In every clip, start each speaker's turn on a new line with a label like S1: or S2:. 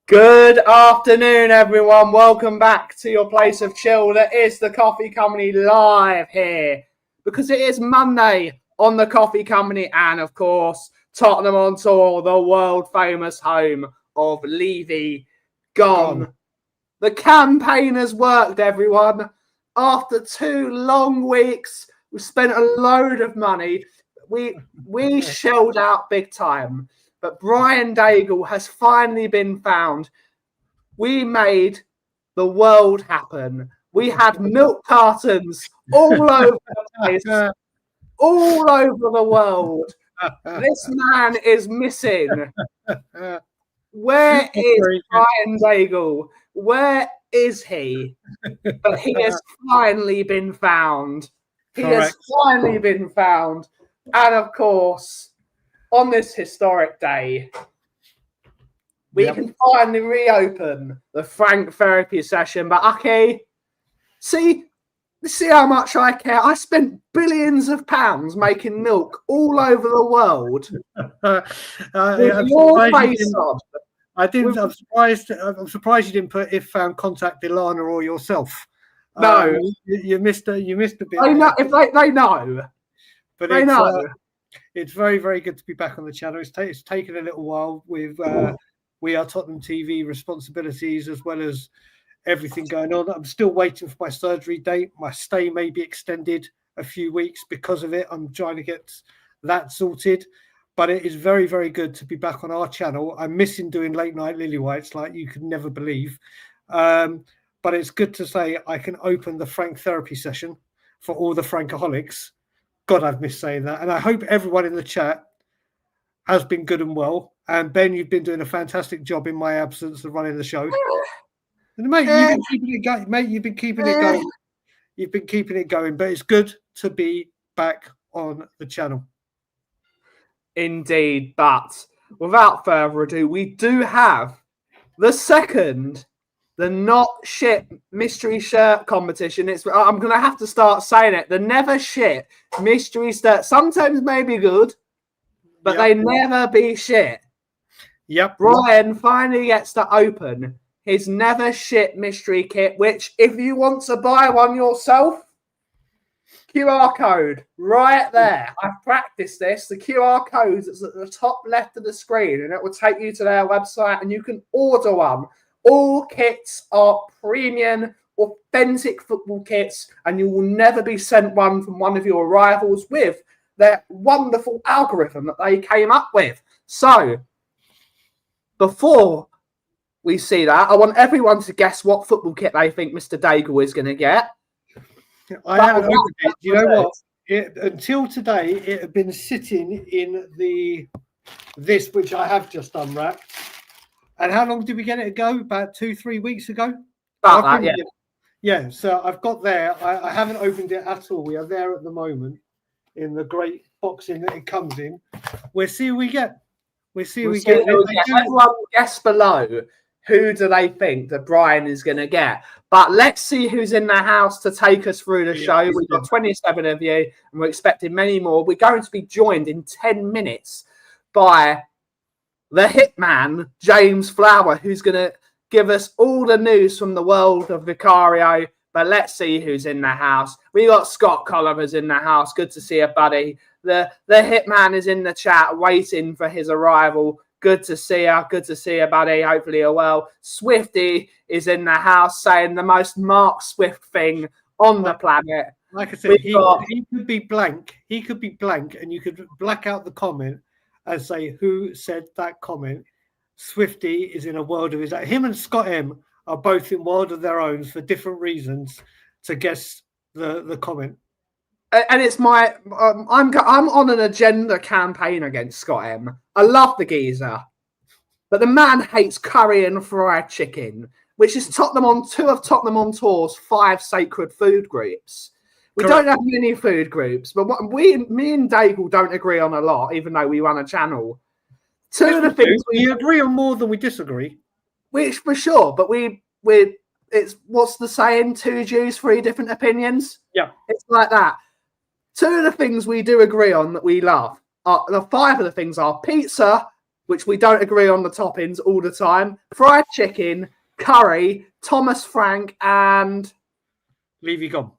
S1: Good afternoon, everyone. Welcome back to your place of chill. That is the Kauffie Company live here because it is Monday on the Kauffie Company and, of course, Tottenham on tour, the world famous home of Levy gone. The campaign has worked, everyone. After 2 long weeks, we spent a load of money. We shelled out big time. But Brian Dagul has finally been found. We made the world happen. We had milk cartons all over the place, all over the world. This man is missing. Where is Brian Dagul? Where is he? But he has finally been found. He has finally been found. And of course, on this historic day, we can finally reopen the Frank therapy session. But okay, see how much I care. I spent billions of pounds making milk all over the world. Your face on.
S2: I'm surprised you didn't put if contact Ilana or yourself.
S1: No,
S2: you missed a bit.
S1: They know, if they know,
S2: but
S1: they know.
S2: It's very, very good to be back on the channel. It's taken a little while with We Are Tottenham TV responsibilities as well as everything going on. I'm still waiting for my surgery date. My stay may be extended a few weeks because of it. I'm trying to get that sorted. But it is very, very good to be back on our channel. I'm missing doing late night Lily Whites like you could never believe. But it's good to say I can open the Frank therapy session for all the Frankaholics. God, I've missed saying that. And I hope everyone in the chat has been good and well. And Ben, you've been doing a fantastic job in my absence of running the show. And mate, you've been keeping it going. Mate, you've been keeping it going. You've been keeping it going. But it's good to be back on the channel.
S1: Indeed. But without further ado, we do have the not shit mystery shirt competition. I'm going to have to start saying it. The never shit mystery shirt. Sometimes may be good, but they never be shit.
S2: Yep.
S1: Brian finally gets to open his never shit mystery kit, which if you want to buy one yourself, QR code right there. I've practiced this. The QR code is at the top left of the screen and it will take you to their website and you can order one. All kits are premium, authentic football kits, and you will never be sent one from one of your rivals with their wonderful algorithm that they came up with. So, before we see that, I want everyone to guess what football kit they think Mr. Dagul is going to get.
S2: I haven't opened it. You know what? Until today, it had been sitting in this, which I have just unwrapped. And how long did we get it ago? About 2-3 weeks ago? Yeah, so I've got there. I haven't opened it at all. We are there at the moment in the great boxing that it comes in. We'll see who we get.
S1: Everyone guess below who do they think that Brian is going to get. But let's see who's in the house to take us through the show. We've got 27 of you, and we're expecting many more. We're going to be joined in 10 minutes by the hitman, James Flower, who's going to give us all the news from the world of Vicario. But let's see who's in the house. We got Scott Collivers in the house. Good to see you, buddy. The hitman is in the chat waiting for his arrival. Good to see you. Good to see you, buddy. Hopefully you're well. Swifty is in the house saying the most Mark Swift thing on the planet.
S2: Like I said, he could be blank. He could be blank, and you could black out the comment and say who said that comment. Swifty is in a world of his own. Him and Scott M are both in world of their own for different reasons to guess the comment.
S1: And it's my I'm on an agenda campaign against Scott M. I love the geezer, but the man hates curry and fried chicken, which is two of Tottenham on Tour's 5 sacred food groups. We don't have many food groups, but me and Dagul don't agree on a lot, even though we run a channel. Two of the things
S2: we agree on more than we disagree,
S1: which for sure. But it's what's the saying? 2 Jews, 3 different opinions.
S2: Yeah,
S1: it's like that. Two of the things we do agree on that we love the 5 of the things are pizza, which we don't agree on the toppings all the time, fried chicken, curry, Thomas Frank, and
S2: Levy gone.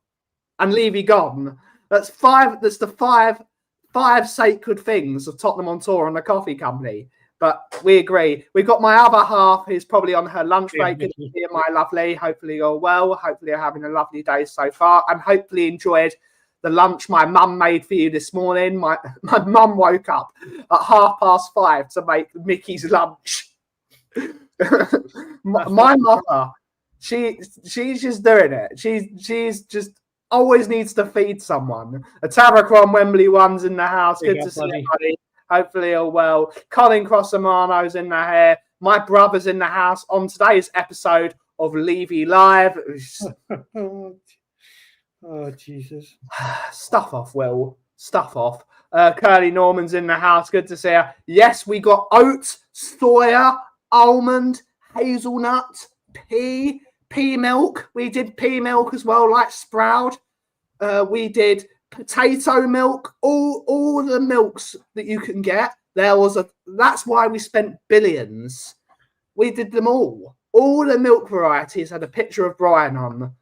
S1: And Levy gone. That's 5. That's the five sacred things of Tottenham on tour on the coffee company. But we agree. We've got my other half who's probably on her lunch break. Good to hear, my lovely. Hopefully you're well. Hopefully you're having a lovely day so far. And hopefully enjoyed the lunch my mum made for you this morning. My mum woke up at 5:30 to make Mickey's lunch. my mother, she's just doing it. She's just always needs to feed someone. A Tarakron Wembley one's in the house. Good to see you, buddy. Hopefully you're well. Colin Crossamano's in the hair. My brother's in the house on today's episode of Levy Live.
S2: Oh, Jesus.
S1: Stuff off, Will. Stuff off. Curly Norman's in the house. Good to see her. Yes, we got oats, soya, almond, hazelnut, pea milk. We did pea milk as well, like Sprout. We did potato milk, all the milks that you can get. That's why we spent billions. We did them all. All the milk varieties had a picture of Brian on.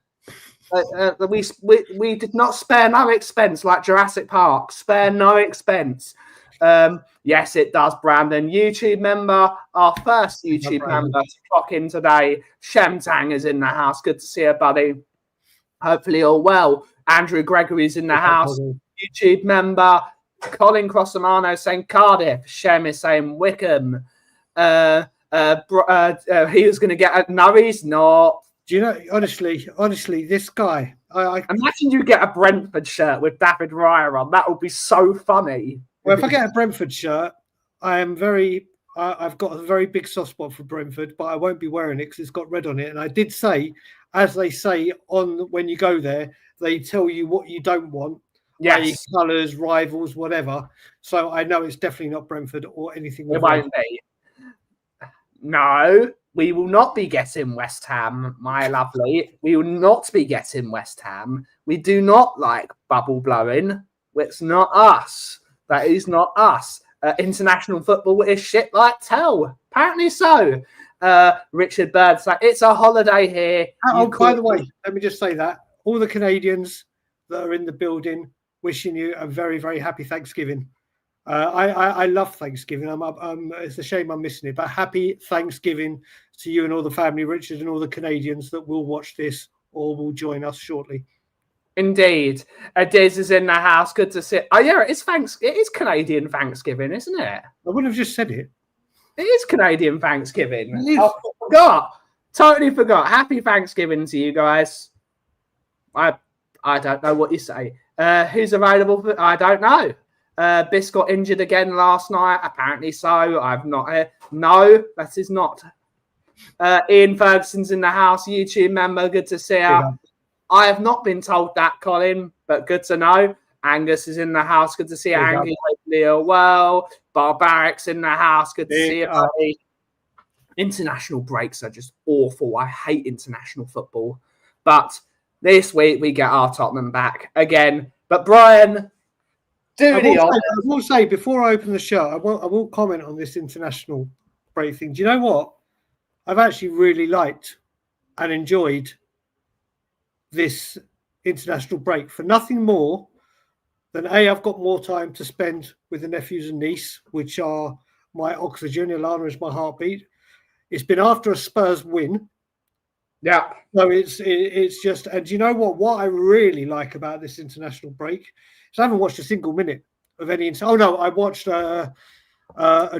S1: We did not spare no expense like Jurassic Park. Spare no expense. Yes, it does, Brandon. YouTube member, our first YouTube member to clock in today. Shemtang is in the house. Good to see you, buddy. Hopefully all well. Andrew Gregory's in the house. YouTube member. Colin Crossamano saying Cardiff. Shem is saying Wickham. He was going to get no, he's not.
S2: Do you know, honestly, this guy, I
S1: imagine you get a Brentford shirt with David Raya on. That would be so funny.
S2: Well, if I get a Brentford shirt, I've got a very big soft spot for Brentford, but I won't be wearing it because it's got red on it. And I did say, as they say when you go there, they tell you what you don't want.
S1: Yes.
S2: Colours, rivals, whatever. So I know it's definitely not Brentford or anything.
S1: It won't be. No, we will not be getting West Ham, my lovely. We will not be getting West Ham. We do not like bubble blowing. It's not us. That is not us. International football is shit like hell. Apparently so. Richard Bird's like, it's a holiday here.
S2: By the way, let me just say that. All the Canadians that are in the building, wishing you a very, very happy Thanksgiving. I love Thanksgiving. It's a shame I'm missing it, but happy Thanksgiving to you and all the family, Richard, and all the Canadians that will watch this or will join us shortly.
S1: Indeed. Diz is in the house. Good to see. Oh, yeah, it is Canadian Thanksgiving, isn't it?
S2: I wouldn't have just said it.
S1: It is Canadian Thanksgiving. I forgot. Totally forgot. Happy Thanksgiving to you guys. I don't know what you say. Who's available? I don't know. Biss got injured again last night. Apparently so. I've not. No, that is not. Ian Ferguson's in the house. YouTube member. Good to see her. I have not been told that, Colin, but good to know. Angus is in the house. Good to see you, Angus. Hopefully you're well. Barbaric's in the house. Good to see you, buddy. International breaks are just awful. I hate international football. But this week we get our Tottenham back again. But Brian,
S2: I will say before I open the show, I will comment on this international break thing. Do you know what? I've actually really liked and enjoyed this international break for nothing more than I've got more time to spend with the nephews and niece, which are my oxygen. Ilana is my heartbeat. It's been after a Spurs win.
S1: Yeah.
S2: So it's just, and do you know what I really like about this international break is I haven't watched a single minute of any. Oh no, I watched a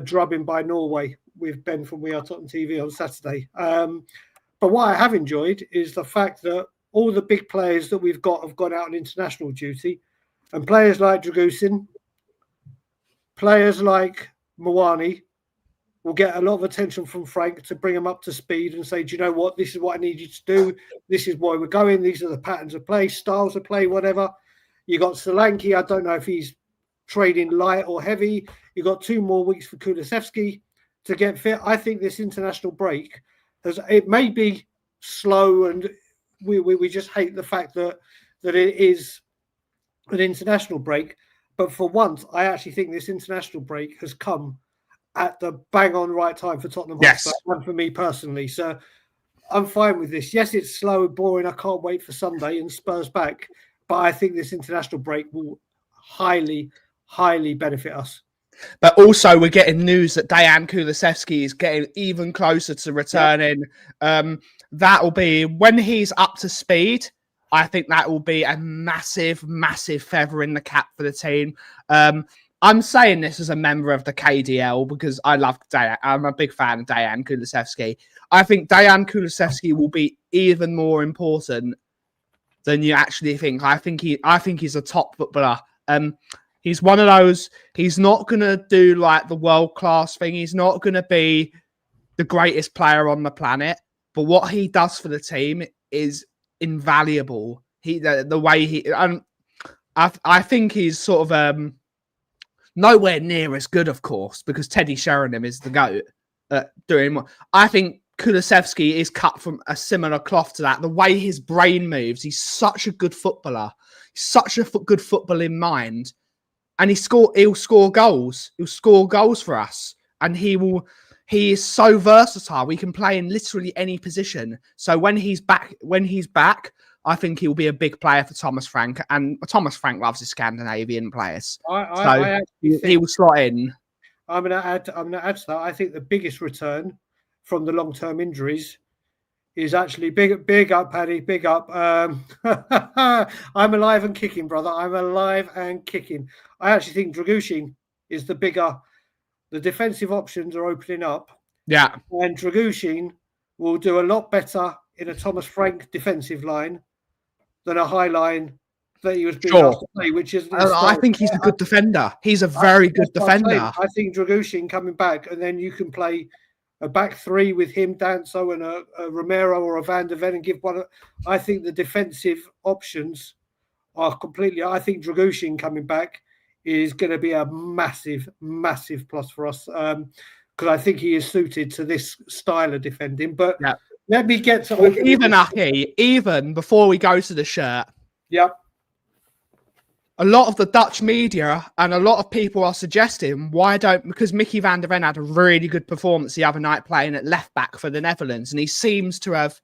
S2: drubbing by Norway with Ben from We Are Tottenham TV on Saturday. But what I have enjoyed is the fact that all the big players that we've got have gone out on international duty, and players like Dragusin, players like Mwani will get a lot of attention from Frank to bring them up to speed and say, do you know what? This is what I need you to do. This is where we're going. These are the patterns of play, styles of play, whatever. You got Solanke. I don't know if he's trading light or heavy. You got 2 more weeks for Kulusevski to get fit. I think this international break it may be slow, and we just hate the fact that it is an international break, But for once, I actually think this international break has come at the bang on right time for Tottenham Hotspur, and for me personally. So I'm fine with this. Yes, it's slow and boring. I can't wait for Sunday and Spurs back. But I think this international break will highly, highly benefit us.
S1: But also, we're getting news that Dejan Kulusevski is getting even closer to returning. Yep. That'll be, when he's up to speed, I think that will be a massive, massive feather in the cap for the team. I'm saying this as a member of the KDL because I love Dejan. I'm a big fan of Dejan Kulusevski. I think Dejan Kulusevski will be even more important than you actually think. I think he's a top footballer. He's one of those. He's not gonna do like the world class thing. He's not gonna be the greatest player on the planet. But what he does for the team is invaluable. The way he, I think he's sort of nowhere near as good, of course, because Teddy Sheringham is the GOAT at doing what. I think Kulusevski is cut from a similar cloth to that. The way his brain moves, he's such a good footballer. He's such a good footballing mind. And he'll score goals. He'll score goals for us. And he is so versatile. We can play in literally any position. So when he's back, I think he'll be a big player for Thomas Frank. And Thomas Frank loves his Scandinavian players. He will slot in.
S2: I'm gonna add to that. I think the biggest return from the long-term injuries is actually big up, Paddy, big up. I'm alive and kicking, brother. I'm alive and kicking. I actually think Dragushin is the defensive options are opening up.
S1: Yeah.
S2: And Dragushin will do a lot better in a Thomas Frank defensive line than a high line that he was being asked to play, which is...
S1: I think he's a good defender. He's a very good defender.
S2: I think Dragushin coming back, and then you can play a back three with him, Danso, and a Romero or a Van der Ven, and give one. I think the defensive options are completely. I think Dragushin coming back is going to be a massive, massive plus for us because I think he is suited to this style of defending. But let me get to
S1: even before we go to the shirt.
S2: Yep.
S1: A lot of the Dutch media and a lot of people are suggesting because Mickey van der Ven had a really good performance the other night playing at left back for the Netherlands, and he seems to have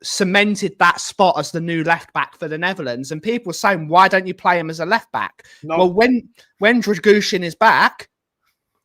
S1: cemented that spot as the new left back for the Netherlands. And people are saying, why don't you play him as a left back? No. Well, when Dragushin is back,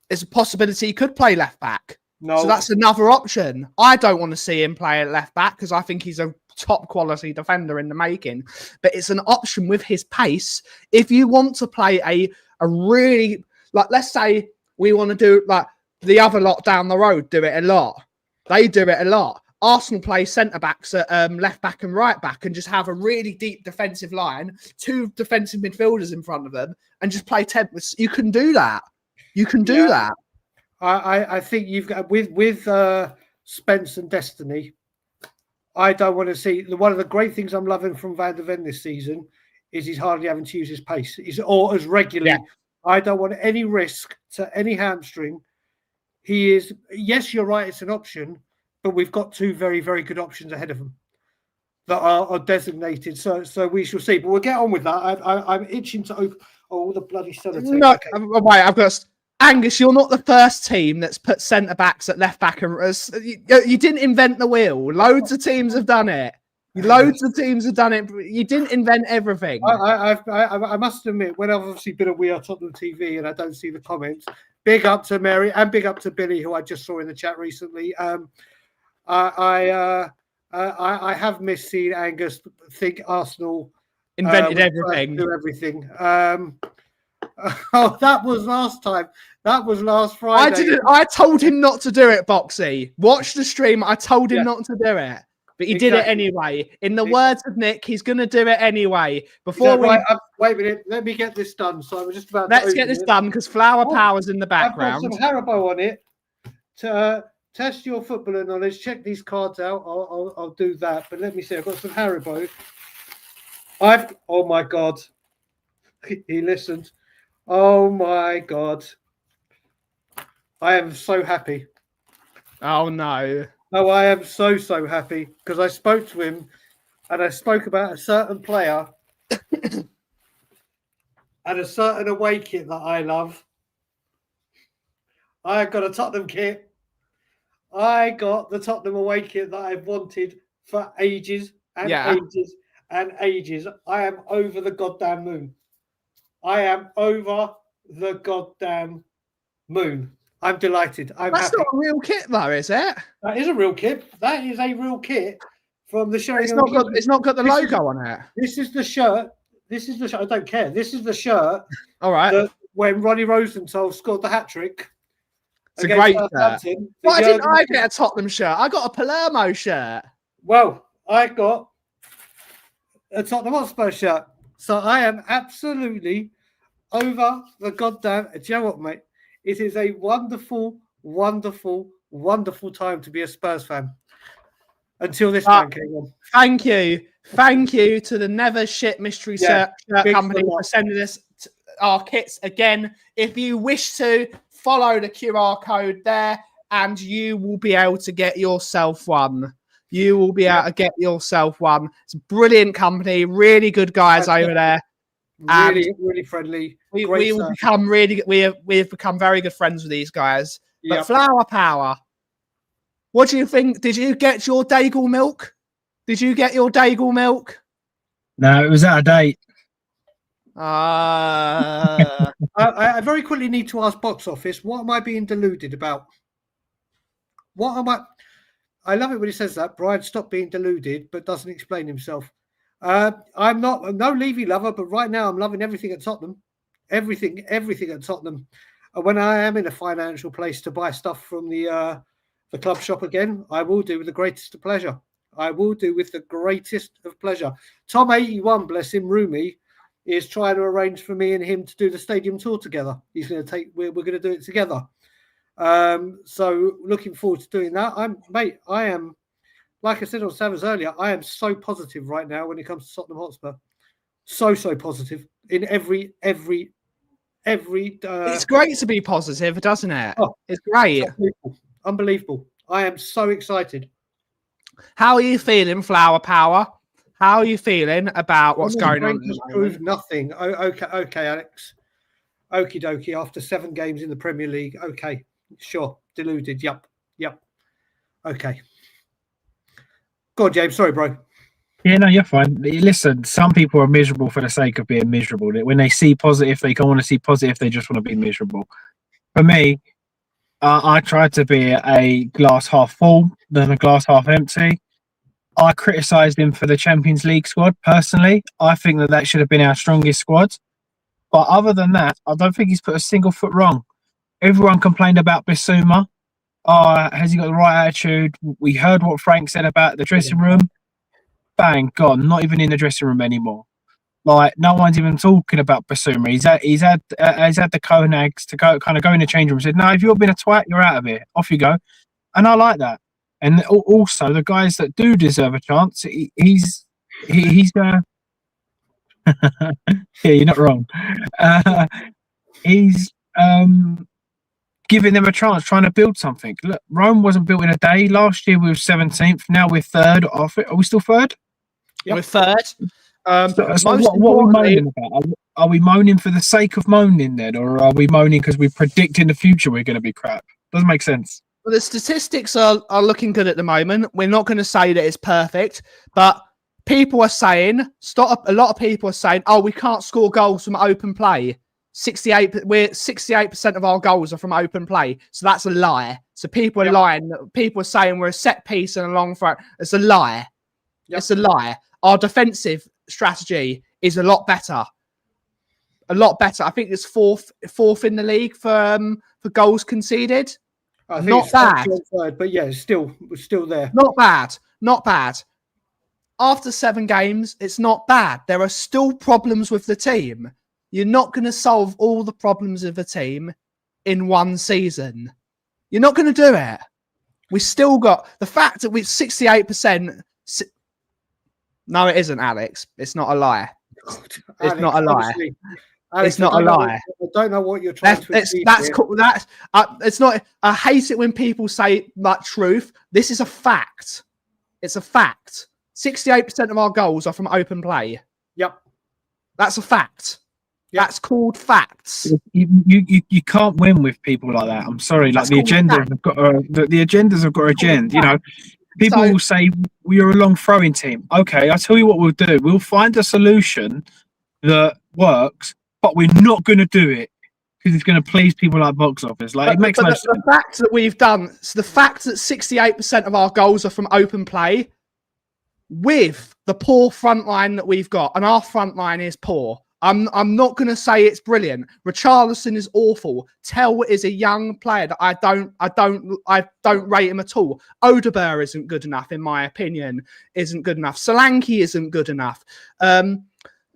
S1: there's a possibility he could play left back. No. So that's another option. I don't want to see him play at left back because I think he's a top quality defender in the making, but it's an option with his pace. If you want to play a really, like, let's say we want to do like the other lot down the road, do it a lot. They do it a lot. Arsenal play centre backs at left back and right back and just have a really deep defensive line, two defensive midfielders in front of them, and just play 10. You can do that. You can do that.
S2: I think you've got with Spence and Destiny. I don't want to see one of the great things I'm loving from Van der Ven this season is he's hardly having to use his pace. He's all as regularly. Yeah. I don't want any risk to any hamstring. He is. Yes, you're right. It's an option, but we've got two very, very good options ahead of him that are designated. So we shall see. But we'll get on with that. I'm itching to open all the bloody sellotape.
S1: No, wait. I've got. Angus, you're not the first team that's put centre-backs at left-back. You didn't invent the wheel. Loads of teams have done it. Loads of teams have done it. You didn't invent everything.
S2: I must admit, when I've obviously been on We Are Tottenham TV and I don't see the comments, big up to Mary and big up to Billy, who I just saw in the chat recently. I have missed seeing Angus think Arsenal
S1: invented everything.
S2: Do everything. Oh, that was last time. That was last Friday.
S1: I told him not to do it, Boxy. Watch the stream. I told him not to do it, but he did it anyway. In the words of Nick, he's going to do it anyway. Before we
S2: wait a minute, let me get this done. So I'm just about.
S1: Let's get this done because Flower Power's in the background.
S2: I've got some Haribo on it to test your footballer knowledge. Check these cards out. I'll do that. But let me see. I've got some Haribo. Oh my God, he listened. Oh my God. I am so happy.
S1: Oh no.
S2: No, I am so happy because I spoke to him and I spoke about a certain player and a certain away kit that I love. I got a Tottenham kit. I got the Tottenham away kit that I've wanted for ages and ages and ages. I am over the goddamn moon. I am over the goddamn moon. I'm delighted. I'm
S1: That's
S2: happy.
S1: not a real kit, though, is it?
S2: That is a real kit. That is a real kit from the show.
S1: It's not got the logo on it.
S2: This is the shirt. This is the shirt. I don't care. This is the shirt.
S1: All right.
S2: That when Ronnie Rosenthal scored the hat trick.
S1: It's a great shirt. Why didn't I get a Tottenham shirt? I got a Palermo shirt.
S2: Well, I got a Tottenham Hotspur shirt. So I am absolutely over the goddamn. Do you know what, mate? It is a wonderful, wonderful, wonderful time to be a Spurs fan. Until this man came on.
S1: Thank you to the Never Shit Mystery Shirt Company for sending us our kits again. If you wish to, follow the QR code there and you will be able to get yourself one. You will be able to get yourself one. It's a brilliant company, really good guys over there.
S2: Really friendly.
S1: We have become very good friends with these guys. But Flower Power, what do you think? Did you get your Dagul milk? Did you get your Dagul milk?
S3: No, it was out of date.
S2: I very quickly need to ask box office, what am I being deluded about? What am I love it when he says that. Brian, stop being deluded, but doesn't explain himself. I'm no Levy lover, but right now I'm loving everything at Tottenham. Everything at Tottenham. When I am in a financial place to buy stuff from the club shop again, I will do with the greatest of pleasure. Tom 81, bless him, Roomy, is trying to arrange for me and him to do the stadium tour together. He's going to we're going to do it together. So looking forward to doing that. I am, like I said on Savas earlier, I am so positive right now when it comes to Tottenham Hotspur. So positive in every.
S1: It's great to be positive, doesn't it?
S2: Oh,
S1: it's great.
S2: Unbelievable. I am so excited.
S1: How are you feeling, Flower Power? How are you feeling about what's going on?
S2: Prove nothing. Okay, Alex. Okie dokie. After 7 games in the Premier League. Okay, sure. Deluded. Yep. Okay. Go on, James. Sorry, bro.
S3: Yeah, no, you're fine. Listen, some people are miserable for the sake of being miserable. When they see positive, they don't want to see positive. They just want to be miserable. For me, I try to be a glass half full than a glass half empty. I criticised him for the Champions League squad, personally. I think that should have been our strongest squad. But other than that, I don't think he's put a single foot wrong. Everyone complained about Bissouma. Has he got the right attitude? We heard what Frank said about the dressing room. Bang, gone. Not even in the dressing room anymore. Like, no one's even talking about Bissouma. He's had the Konags to go in the change room and said, no, if you've been a twat, you're out of here. Off you go. And I like that. And also, the guys that do deserve a chance, he's yeah, you're not wrong. He's giving them a chance, trying to build something. Look, Rome wasn't built in a day. Last year we were 17th. Now we're 3rd. Are we still 3rd?
S1: Yep. We're 3rd.
S3: So what are we moaning about? Are we moaning for the sake of moaning then, or are we moaning because we predict in the future we're going to be crap? Doesn't make sense.
S1: Well, the statistics are looking good at the moment. We're not going to say that it's perfect, but people are saying, a lot of people are saying, oh, we can't score goals from open play. 68% of our goals are from open play. So that's a lie. So people are lying. People are saying we're a set piece and a long throw. It's a lie. Yep. It's a lie. Our defensive strategy is a lot better. A lot better. I think it's fourth in the league for goals conceded.
S2: I think
S1: not bad.
S2: Third, but yeah, we're still there.
S1: Not bad. After 7 games, it's not bad. There are still problems with the team. You're not going to solve all the problems of a team in 1 season. You're not going to do it. We still got the fact that we're 68%. No, it isn't, Alex. It's not a lie. It's not a lie. Alex, it's not a lie.
S2: I don't know what you're trying to achieve.
S1: That's cool. It's not. I hate it when people say much truth. This is a fact. It's a fact. 68% of our goals are from open play.
S2: Yep.
S1: That's a fact.
S2: Yeah.
S1: That's called facts.
S3: You can't win with people like that. I'm sorry. Like
S1: That's
S3: the
S1: called
S3: agendas
S1: fact.
S3: have got the agendas have got agenda. You know, people
S1: So-
S3: will say we're a long throwing team. Okay, I'll tell you what we'll do. We'll find a solution that works, but we're not going to do it because it's going to please people like box office. Like it makes no sense.
S1: The fact that we've done, so the fact that 68% of our goals are from open play, with the poor front line that we've got, and our front line is poor. I'm not going to say it's brilliant. Richarlison is awful. Tell is a young player that I don't rate him at all. Odegaard isn't good enough, in my opinion. Isn't good enough. Solanke isn't good enough.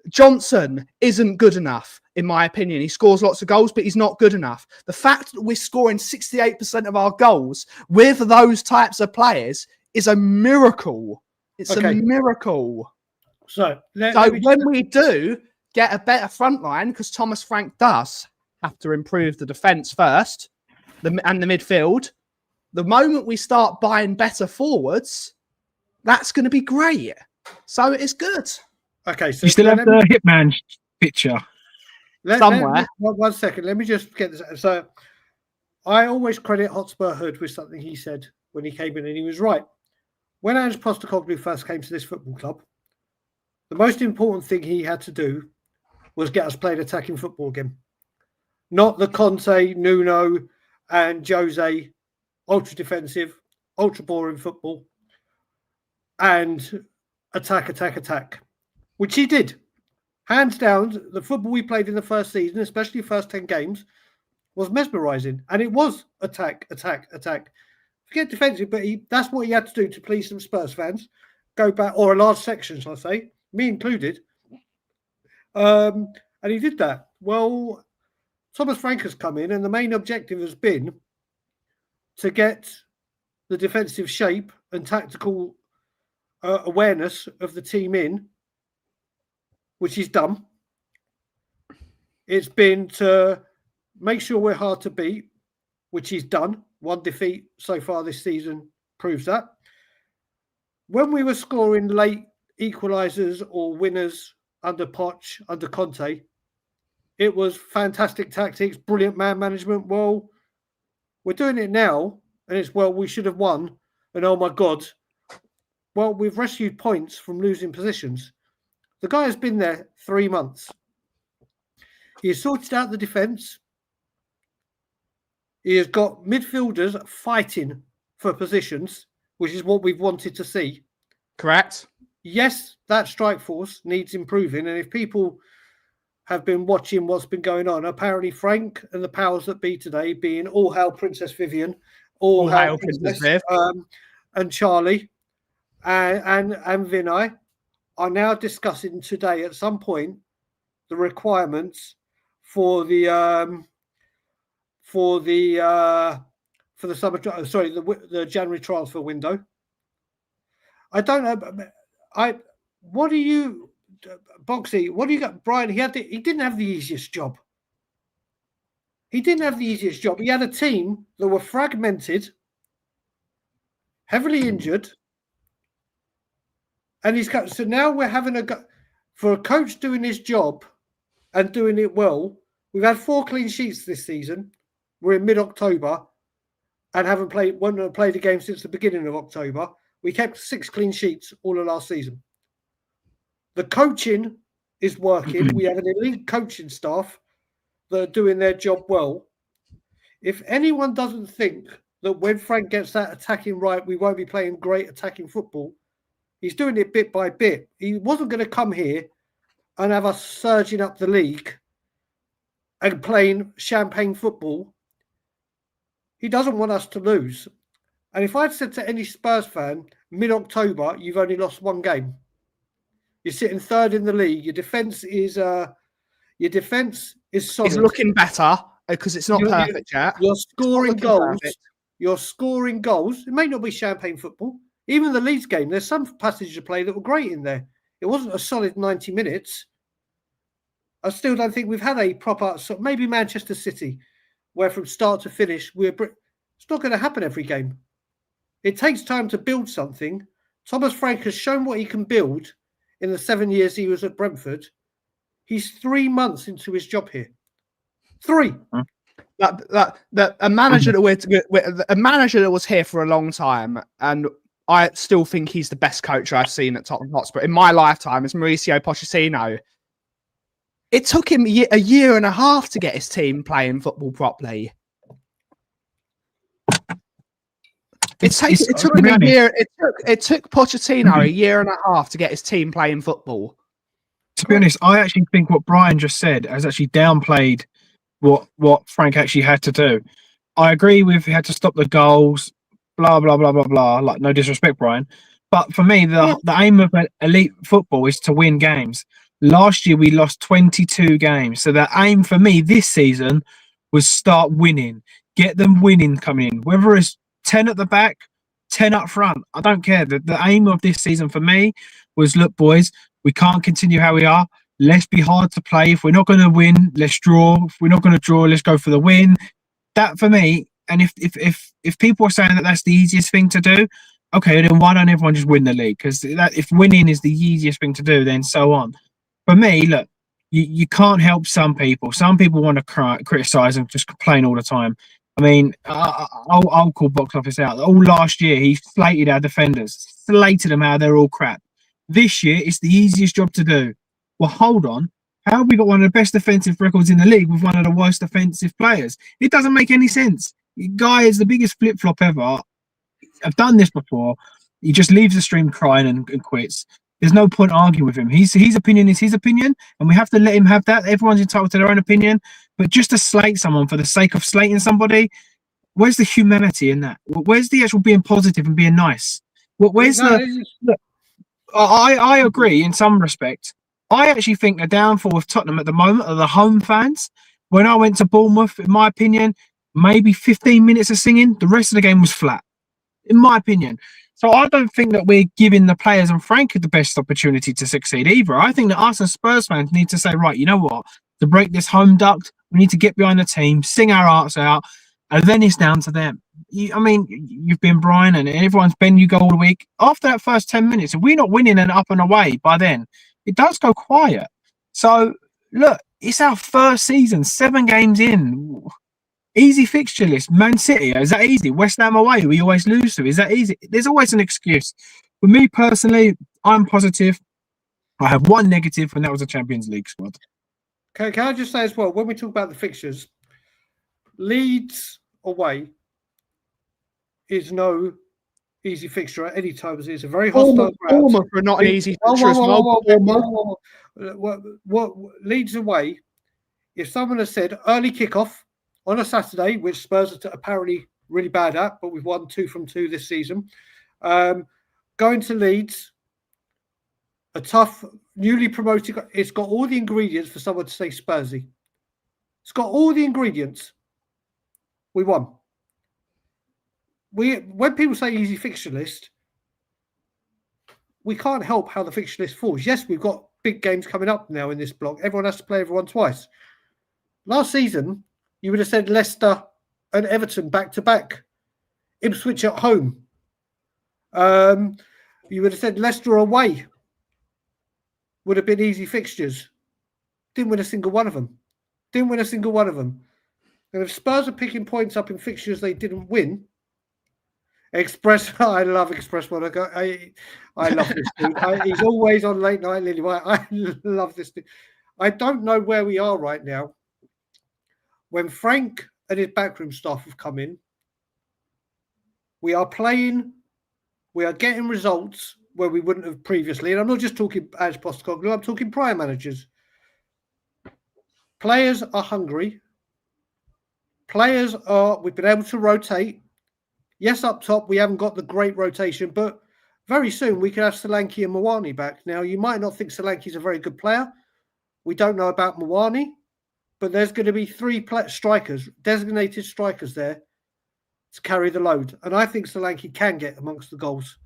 S1: Johnson isn't good enough, in my opinion. He scores lots of goals, but he's not good enough. The fact that we're scoring 68% of our goals with those types of players is a miracle. It's a miracle.
S2: So
S1: when we do get a better front line, because Thomas Frank does have to improve the defence first and the midfield, the moment we start buying better forwards, that's going to be great. So it's good.
S2: Okay, so
S3: You still have the Hitman picture
S1: somewhere.
S2: One second. Let me just get this. So I always credit Hotspur Hood with something he said when he came in, and he was right. When Ange Postecoglou first came to this football club, the most important thing he had to do was get us playing attacking football again. Not the Conte, Nuno, and Jose ultra defensive, ultra boring football, and attack, which he did. Hands down, the football we played in the first season, especially the first 10 games, was mesmerising. And it was attack. Forget defensive, but that's what he had to do to please some Spurs fans. Go back, or a large section, shall I say, me included. And he did that. Well, Thomas Frank has come in, and the main objective has been to get the defensive shape and tactical awareness of the team in, which he's done. It's been to make sure we're hard to beat, which he's done. One defeat so far this season proves that. When we were scoring late equalisers or winners under Poch, under Conte, it was fantastic tactics, brilliant man management. Well, we're doing it now, and it's, well, we should have won, and oh my God. Well, we've rescued points from losing positions. The guy has been there 3 months. He has sorted out the defence. He has got midfielders fighting for positions, which is what we've wanted to see.
S1: Correct.
S2: Yes, that strike force needs improving. And if people have been watching what's been going on, apparently Frank and the powers that be today, being all hail Princess Vivian, all hail Princess Viv, and Charlie and Vinay, are now discussing today at some point the requirements for the summer, the January transfer window. I don't know. What do you, Boxy? What do you got, Brian? He didn't have the easiest job. He had a team that were fragmented, heavily injured, and so now we're having for a coach doing his job and doing it well. We've had 4 clean sheets this season. We're in mid-October and haven't played a game since the beginning of October. We kept 6 clean sheets all of last season. The coaching is working. We have an elite coaching staff that are doing their job well. If anyone doesn't think that when Frank gets that attacking right, we won't be playing great attacking football, he's doing it bit by bit. He wasn't going to come here and have us surging up the league and playing champagne football. He doesn't want us to lose. And if I'd said to any Spurs fan, mid-October, you've only lost 1 game. You're sitting 3rd in the league. Your defence is solid.
S1: It's looking better because it's not perfect yet.
S2: You're scoring goals. You're scoring goals. It may not be champagne football. Even the Leeds game, there's some passages of play that were great in there. It wasn't a solid 90 minutes. I still don't think we've had a proper, maybe Manchester City, where from start to finish, it's not going to happen every game. It takes time to build something. Thomas Frank has shown what he can build in the 7 years he was at Brentford. He's 3 months into his job here. 3.
S1: A manager that was here for a long time, and I still think he's the best coach I've seen at Tottenham Hotspur in my lifetime, is Mauricio Pochettino. It took him a year and a half to get his team playing football properly. It took Pochettino a year and a half to get his team playing football.
S3: To be honest, I actually think what Brian just said has actually downplayed what Frank actually had to do. I agree with he had to stop the goals, blah blah blah blah blah. Like, no disrespect, Brian, but for me, the aim of elite football is to win games. Last year we lost 22 games, so the aim for me this season was start winning, get them winning coming in. Whether it's 10 at the back, 10 up front, I don't care. The aim of this season for me was, look, boys, we can't continue how we are. Let's be hard to play. If we're not going to win, let's draw. If we're not going to draw, let's go for the win. That for me. And if people are saying that that's the easiest thing to do, okay, then why don't everyone just win the league? Because if winning is the easiest thing to do, then so on. For me, look, you can't help some people. Some people want to criticize and just complain all the time. I mean, I'll call box office out. All last year, he slated our defenders, slated them how they're all crap. This year, it's the easiest job to do. Well, hold on. How have we got one of the best defensive records in the league with one of the worst defensive players? It doesn't make any sense. Guy is the biggest flip-flop ever. I've done this before. He just leaves the stream crying and quits. There's no point arguing with him. His opinion is his opinion, and we have to let him have that. Everyone's entitled to their own opinion. But just to slate someone for the sake of slating somebody, where's the humanity in that? Where's the actual being positive and being nice? Where's look, I agree in some respect. I actually think the downfall of Tottenham at the moment are the home fans. When I went to Bournemouth, in my opinion, maybe 15 minutes of singing. The rest of the game was flat, in my opinion. So I don't think that we're giving the players and Frank the best opportunity to succeed either. I think that us as Spurs fans need to say, right, you know what? To break this home duct, we need to get behind the team, sing our hearts out, and then it's down to them. You've been Brian, and everyone's been you go all the week. After that first 10 minutes, if we're not winning and up and away by then, it does go quiet. So, look, it's our first season, 7 games in. Easy fixture list. Man City, is that easy? West Ham away, we always lose to. Is that easy? There's always an excuse. For me personally, I'm positive. I have one negative, and that was the Champions League squad.
S2: Can I just say as well, when we talk about the fixtures, Leeds away is no easy fixture at any time. It's a very hostile ground.
S1: Bournemouth are not an easy fixture as well.
S2: What Leeds away, if someone has said early kickoff on a Saturday, which Spurs are apparently really bad at, but we've won 2 from 2 this season, going to Leeds, a tough, newly promoted, it's got all the ingredients for someone to say Spursy. It's got all the ingredients. We won. When people say easy fixture list, we can't help how the fixture list falls. Yes, we've got big games coming up now in this block. Everyone has to play everyone twice. Last season, you would have said Leicester and Everton back-to-back. Ipswich at home. You would have said Leicester away. Would have been easy fixtures. Didn't win a single one of them. And if Spurs are picking points up in fixtures they didn't win, I love Express Monaco. I love this dude. He's always on late night Lily White. I love this dude. I don't know where we are right now. When Frank and his backroom staff have come in, we are getting results where we wouldn't have previously. And I'm not just talking as Postecoglou, I'm talking prior managers. Players are hungry. We've been able to rotate. Yes, up top, we haven't got the great rotation, but very soon we could have Solanke and Mawani back. Now, you might not think Solanke's a very good player. We don't know about Mawani, but there's going to be 3 strikers, designated strikers there to carry the load. And I think Solanke can get amongst the goals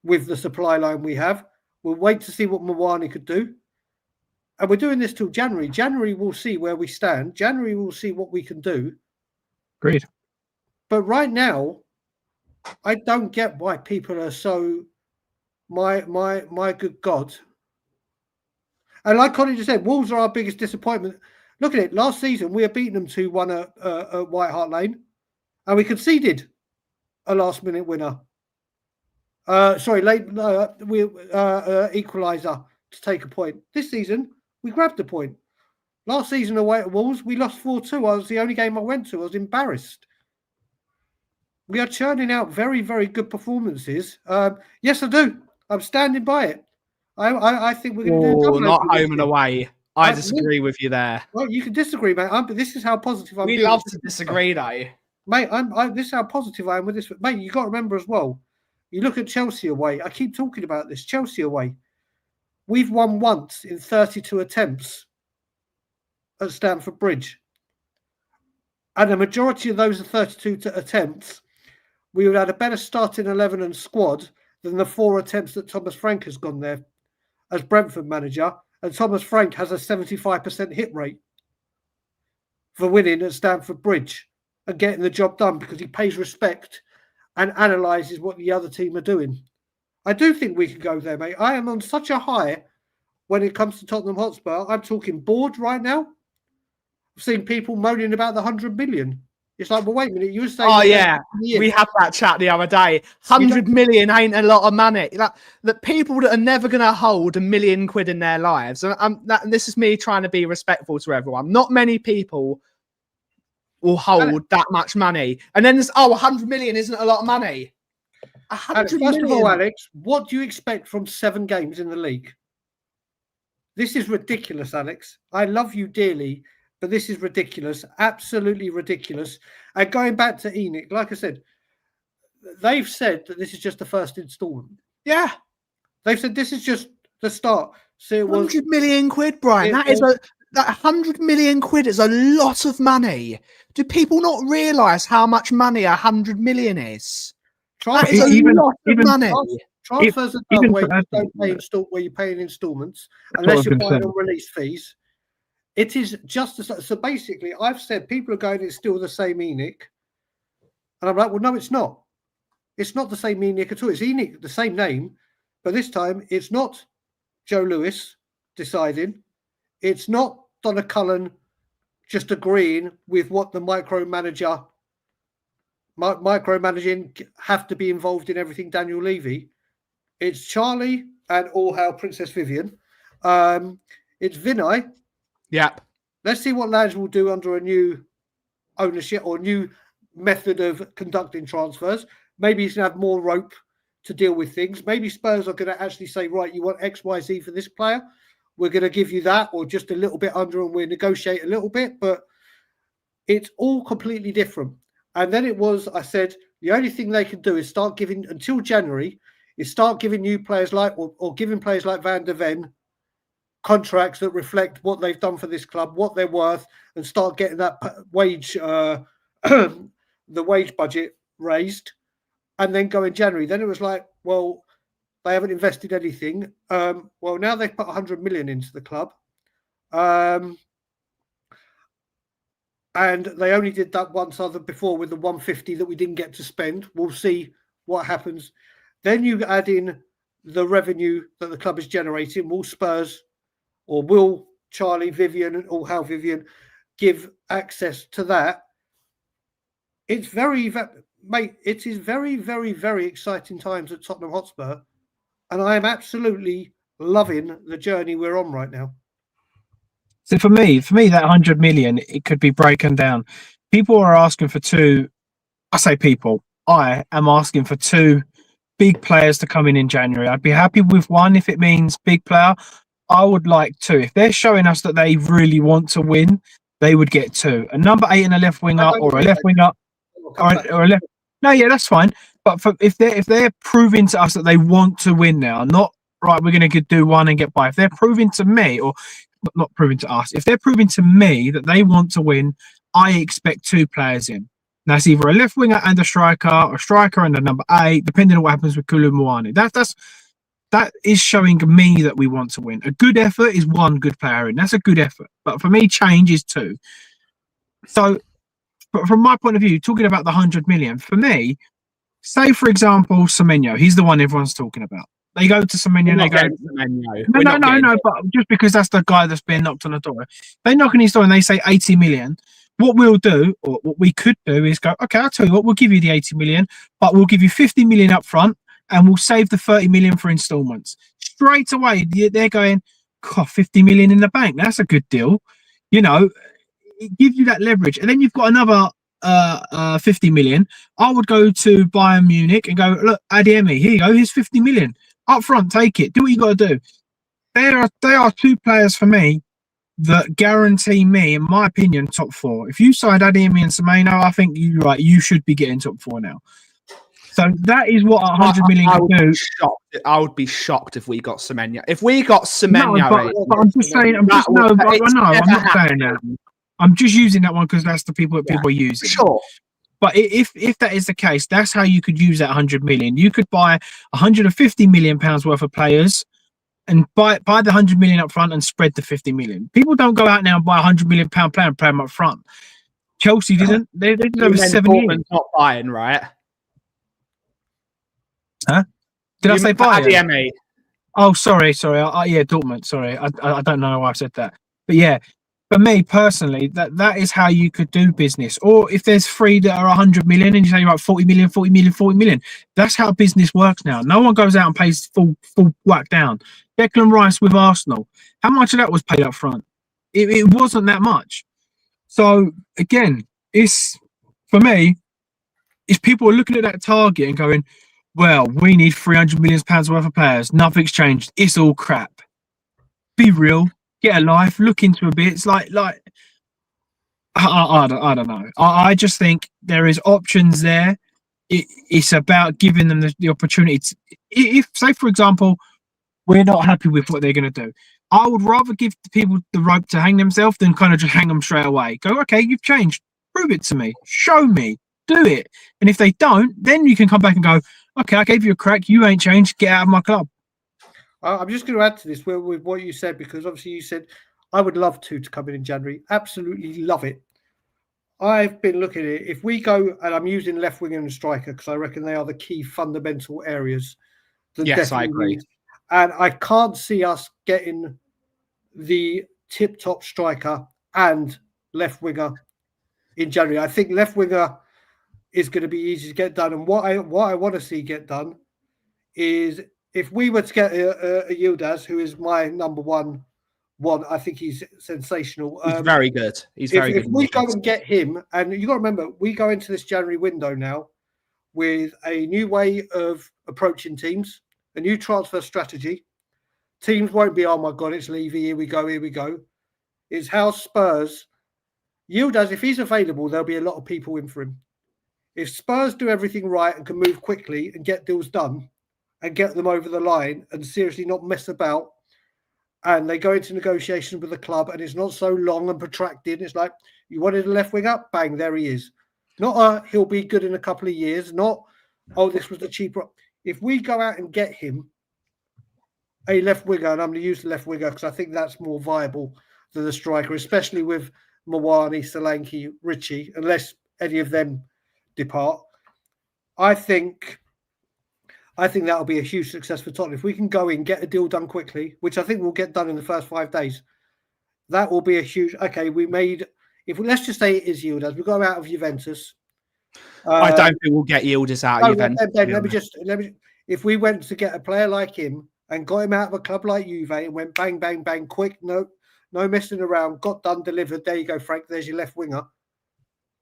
S2: with the supply line we have. We'll wait to see what Mawani could do. And we're doing this till January. January, we'll see where we stand. January, we'll see what we can do.
S3: Great.
S2: But right now, I don't get why people are so, my good God. And like Connie just said, Wolves are our biggest disappointment. Look at it. Last season, we had beaten them 2-1 at White Hart Lane, and we conceded a last-minute winner. Late equaliser to take a point. This season, we grabbed a point. Last season away at Wolves, we lost 4-2. I was the only game I went to. I was embarrassed. We are churning out very, very good performances. Yes, I do. I'm standing by it. I think we're going to do double.
S1: Not home and away. I disagree with you there.
S2: Well, you can disagree, mate. But this is how positive I'm.
S1: We love to disagree, though,
S2: mate. This is how positive I am with this, mate. You got to remember as well. You look at Chelsea away. I keep talking about this. Chelsea away. We've won once in 32 attempts at Stamford Bridge, and the majority of those 32 attempts, we would have had a better starting 11 and squad than the 4 attempts that Thomas Frank has gone there as Brentford manager. And Thomas Frank has a 75% hit rate for winning at Stamford Bridge and getting the job done because he pays respect and analyses what the other team are doing. I do think we can go there, mate. I am on such a high when it comes to Tottenham Hotspur. I'm talking board right now. I've seen people moaning about the 100 million. It's like, well, wait a minute. You were saying...
S1: Oh, yeah. We had that chat the other day. 100 million ain't a lot of money. Like, the people that are never going to hold £1 million in their lives. And this is me trying to be respectful to everyone. Not many people will hold that much money. And then there's, 100 million isn't a lot of money. 100
S2: million. First of all, Alex, what do you expect from 7 games in the league? This is ridiculous, Alex. I love you dearly, but this is ridiculous, absolutely ridiculous. And going back to Enoch, like I said, they've said that this is just the first instalment.
S1: Yeah.
S2: They've said this is just the start. So it was
S1: 100 million quid, Brian. That 100 million quid is a lot of money. Do people not realise how much money 100 million is? That is a lot of money.
S2: Transfers are done where you pay in instalments, unless you're buying on release fees. It is just so basically, I've said people are going, it's still the same Enoch. And I'm like, well, no, it's not. It's not the same Enoch at all. It's Enoch, the same name, but this time it's not Joe Lewis deciding. It's not Donna Cullen just agreeing with what the micromanaging have to be involved in everything Daniel Levy. It's Charlie and all hail Princess Vivian. It's Vinay.
S1: Yep.
S2: Let's see what Lads will do under a new ownership or new method of conducting transfers. Maybe he's going to have more rope to deal with things. Maybe Spurs are going to actually say, right, you want X, Y, Z for this player. We're going to give you that or just a little bit under and we'll negotiate a little bit. But it's all completely different. And then I said, the only thing they can do is start giving, until January, is start giving new players like, or giving players like Van der Ven contracts that reflect what they've done for this club, what they're worth, and start getting that wage, the wage budget raised, and then go in January. Then it was like, well, they haven't invested anything. Well, now they've put 100 million into the club. And they only did that once before with the 150 that we didn't get to spend. We'll see what happens. Then you add in the revenue that the club is generating. Will Spurs or will Charlie, Vivian, and all hail Vivian give access to that? It's it is very, very, very exciting times at Tottenham Hotspur. And I am absolutely loving the journey we're on right now.
S3: So for me, that 100 million, it could be broken down. People are asking for 2. I say people. I am asking for 2 big players to come in January. I'd be happy with 1 if it means big player. I would like 2. If they're showing us that they really want to win, they would get 2. A number 8 and a left winger, or a left winger, or a left. No, yeah, that's fine. But if they're proving to us that they want to win now, not right, we're going to do 1 and get by. If they're proving to me, or not proving to us, if they're proving to me that they want to win, I expect 2 players in. That's either a left winger and a striker, or a striker and a number 8, depending on what happens with Kulu Muani. That is showing me that we want to win. A good effort is 1 good player in. That's a good effort. But for me, change is 2. So, but from my point of view, talking about the 100 million, for me, say, for example, Semenyo, he's the one everyone's talking about. They go to Semenyo and they go, no. But just because that's the guy that's being knocked on the door, they knock on his door and they say 80 million. What we'll do, or what we could do, is go, okay, I'll tell you what, we'll give you the 80 million, but we'll give you 50 million up front and we'll save the 30 million for installments. Straight away, they're going, God, 50 million in the bank. That's a good deal. You know, it gives you that leverage. And then you've got another 50 million. I would go to Bayern Munich and go, look, Adeyemi, here you go, here's 50 million. Up front, take it. Do what you got to do. They are two players for me that guarantee me, in my opinion, top four. If you side Adeyemi and Semenyo, I think you're right. You should be getting top four now. So that is what 100 million could do.
S1: I would be shocked if we got Semenyo. If we got Semenyo,
S3: but I'm just saying. I'm not saying that. I'm just using that one because that's the people that people are using.
S1: Sure.
S3: But if that is the case, that's how you could use that 100 million. You could buy 150 million pounds worth of players and buy the 100 million up front and spread the 50 million. People don't go out now and buy 100 million pound player and play them up front. Chelsea didn't. They did over 7 years.
S1: Not buying, right?
S3: Huh? Did I say
S1: Bayern?
S3: Oh, sorry. Yeah, Dortmund. Sorry, I don't know why I said that. But yeah, for me personally, that is how you could do business. Or if there's three that are 100 million and you say, right, 40 million, that's how business works now. No one goes out and pays full whack down. Declan Rice with Arsenal, how much of that was paid up front? It wasn't that much. So again, for me, people are looking at that target and going, well, we need 300 million pounds worth of players. Nothing's changed. It's all crap. Be real. Get a life. Look into a bit. It's like I don't know. I just think there is options there. It's about giving them the opportunity. If, say, for example, we're not happy with what they're going to do, I would rather give the people the rope to hang themselves than kind of just hang them straight away. Go, okay, you've changed. Prove it to me. Show me. Do it. And if they don't, then you can come back and go, okay, I gave you a crack. You ain't changed. Get out of my club.
S2: I'm just going to add to this with what you said, because obviously you said, I would love to come in January. Absolutely love it. I've been looking at it. If we go, and I'm using left winger and striker because I reckon they are the key fundamental areas.
S1: Yes, I agree.
S2: And I can't see us getting the tip-top striker and left winger in January. I think left winger is going to be easy to get done. And what I want to see get done is if we were to get a Yildiz, who is my number one, I think he's sensational.
S1: He's very good. He's very good.
S2: If we go and get him, and you got to remember, we go into this January window now with a new way of approaching teams, a new transfer strategy. Teams won't be, oh my God, it's Levy, here we go. It's how Spurs, Yildiz, if he's available, there'll be a lot of people in for him. If Spurs do everything right and can move quickly and get deals done and get them over the line and seriously not mess about, and they go into negotiations with the club and it's not so long and protracted, it's like, you wanted a left wing up? Bang, there he is. Not he'll be good in a couple of years, not, oh, this was the cheaper. If we go out and get him a left winger, and I'm going to use the left winger because I think that's more viable than the striker, especially with Mawani, Solanke, Richie, unless any of them depart. I think that'll be a huge success for Tottenham. If we can go in, get a deal done quickly, which I think will get done in the first 5 days, that will be a huge. Okay, let's just say it is Yildiz. We go out of Juventus.
S1: I don't think we'll get Yildiz out of Juventus.
S2: Let me. If we went to get a player like him and got him out of a club like Juve and went bang, bang, bang, quick, no messing around, got done, delivered. There you go, Frank. There's your left winger.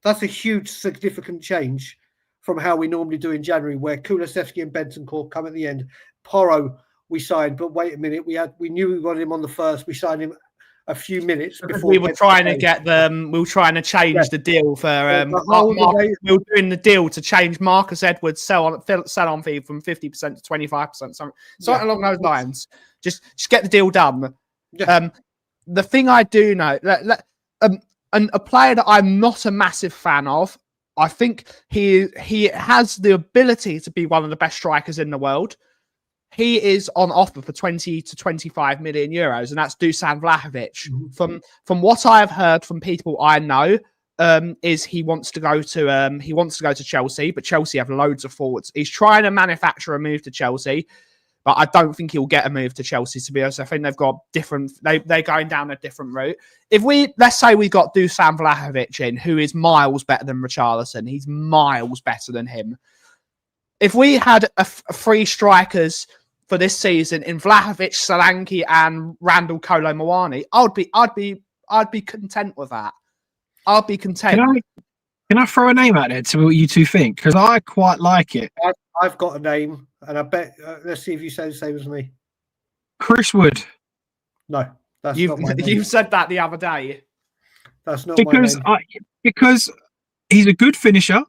S2: That's a huge, significant change from how we normally do in January, where Kulusevski and Bentancur come at the end. Porro, we signed, but wait a minute, we knew we wanted him on the first. We signed him a few minutes before
S1: we were trying to get them. We were trying to change the deal for. We were doing the deal to change Marcus Edwards' sell-on fee from 50% to 25%. Something along those lines. Just get the deal done. Yeah. The thing I do know, and a player that I'm not a massive fan of, I think he has the ability to be one of the best strikers in the world. He is on offer for 20 to 25 million euros, and that's Dusan Vlahovic. Mm-hmm. From what I have heard from people I know, is he wants to go to Chelsea, but Chelsea have loads of forwards. He's trying to manufacture a move to Chelsea, but I don't think he'll get a move to Chelsea, to be honest. I think they've got different, they're going down a different route. If let's say we got Dusan Vlahovic in, who is miles better than Richarlison, he's miles better than him. If we had three strikers for this season in Vlahovic, Solanke, and Randall Kolo Muani, I'd be content with that. I'd be content.
S3: Can I throw a name out there to what you two think? Because I quite like it.
S2: I've got a name, and I bet. Let's see if you say the same as me.
S3: Chris Wood.
S2: No, that's not my name.
S1: You've said that the other day.
S2: That's not my name.
S3: Because he's a good finisher.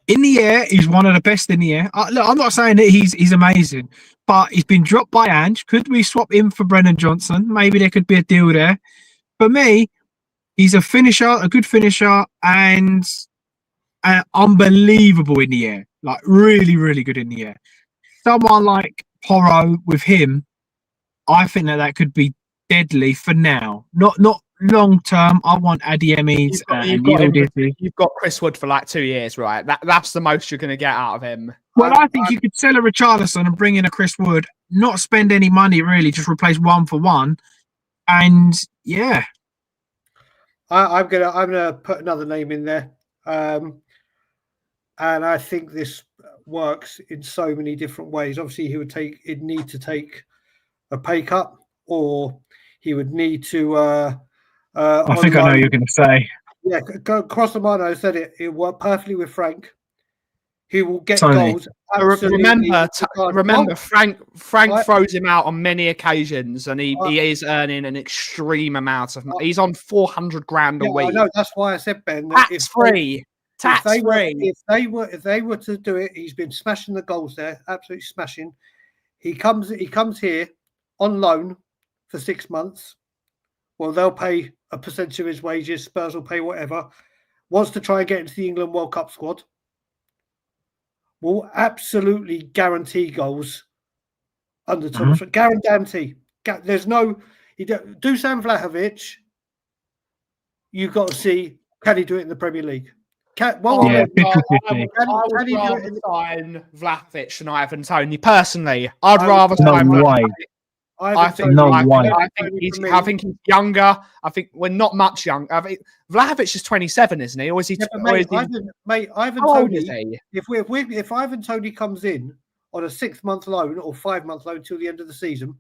S3: In the air, he's one of the best in the air. Look, I'm not saying that he's amazing, but he's been dropped by Ange. Could we swap him for Brennan Johnson? Maybe there could be a deal there. For me, he's a finisher, a good finisher, and unbelievable in the air. Like, really, really good in the air. Someone like Porro with him, I think that could be deadly for now. Not long term. I want Adiemis and
S1: you've got Chris Wood for like 2 years, right? That's the most you're going to get out of him.
S3: Well, I think you could sell a Richarlison and bring in a Chris Wood, not spend any money really, just replace 1 for 1, and yeah.
S2: I'm gonna put another name in there, and I think this works in so many different ways. Obviously, he'd need to take a pay cut, or he would need to.
S3: I think I know what you're going to say.
S2: Yeah, go across the line. I said it. It worked perfectly with Frank. He will get goals.
S1: Remember, Frank throws him out on many occasions, and he is earning an extreme amount of money. He's on 400 grand a week.
S2: I know. That's why I said, Ben,
S1: tax free.
S2: If they were to do it, he's been smashing the goals there, absolutely smashing. He comes here on loan for 6 months. Well, they'll pay a percentage of his wages. Spurs will pay whatever. Wants to try and get into the England World Cup squad. Will absolutely guarantee goals under Thomas. Guarantee. There's no Dusan Vlahovic. You've got to see, can he do it in the Premier League?
S1: I would rather sign Vlahovic than Ivan Toney. Personally, I'd rather sign Vlahovic. I think he's younger. I think we're not much younger. I think Vlahovic is 27, isn't he? Or is he?
S2: Ivan Toney. If Ivan Toney comes in on a 6-month loan or 5-month loan till the end of the season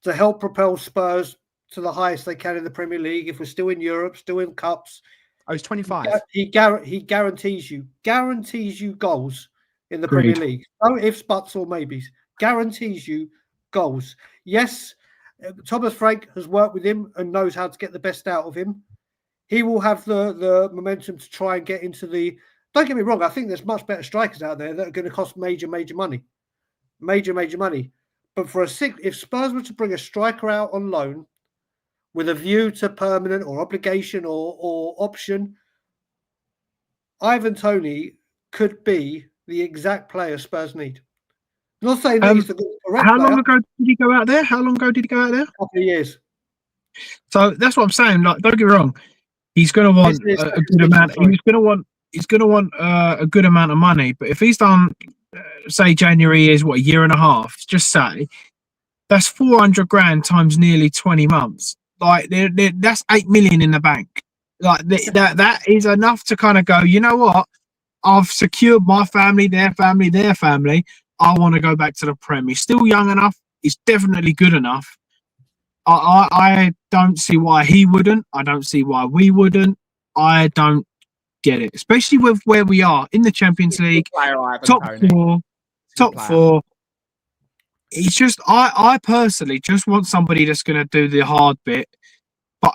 S2: to help propel Spurs to the highest they can in the Premier League, if we're still in Europe, still in cups.
S1: Oh, he's 25.
S2: He guarantees you goals in the Premier League. No ifs, buts, or maybes. Guarantees you goals. Yes, Thomas Frank has worked with him and knows how to get the best out of him. He will have the momentum to try and get into the. Don't get me wrong. I think there's much better strikers out there that are going to cost major money. But if Spurs were to bring a striker out on loan with a view to permanent or obligation or option, Ivan Toney could be the exact player Spurs need. I'm not saying that he's the correct
S3: How long
S2: player.
S3: ago did he go out there? A couple
S2: of years.
S3: So that's what I'm saying. Like, don't get me wrong. He's going to want a good amount. He's going to want a good amount of money. But if he's done, say January is a year and a half. Just say that's 400 grand times nearly 20 months. Like that's 8 million in the bank. Like that is enough to kind of go. You know what? I've secured my family, their family. I want to go back to the Prem. He's still young enough. He's definitely good enough. I don't see why he wouldn't. I don't see why we wouldn't. I don't get it, especially with where we are in the Champions League, top four. It's just I personally just want somebody that's going to do the hard bit,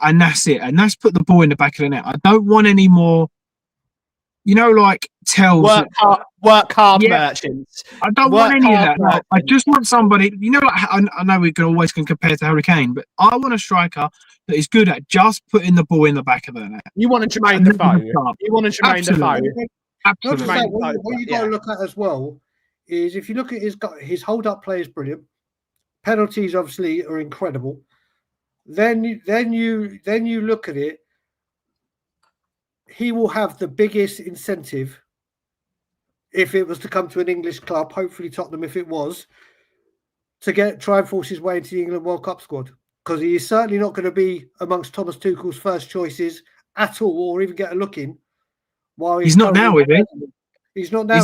S3: and that's it. And that's put the ball in the back of the net. I don't want any more. Like tells
S1: work hard merchants.
S3: I don't want any of that. No, I just want somebody. I know we can always compare to Harry Kane, but I want a striker that is good at just putting the ball in the back of the net.
S1: You want a Jermaine Defoe. You want a Jermaine Defoe.
S2: Absolutely. What you got to look at as well is if you look at his hold-up play is brilliant. Penalties obviously are incredible. Then you look at it. He will have the biggest incentive if it was to come to an English club, hopefully Tottenham, if it was, to try and force his way into the England World Cup squad. Because he is certainly not going to be amongst Thomas Tuchel's first choices at all, or even get a look in. While
S3: He's not now, is he?
S2: He's not now.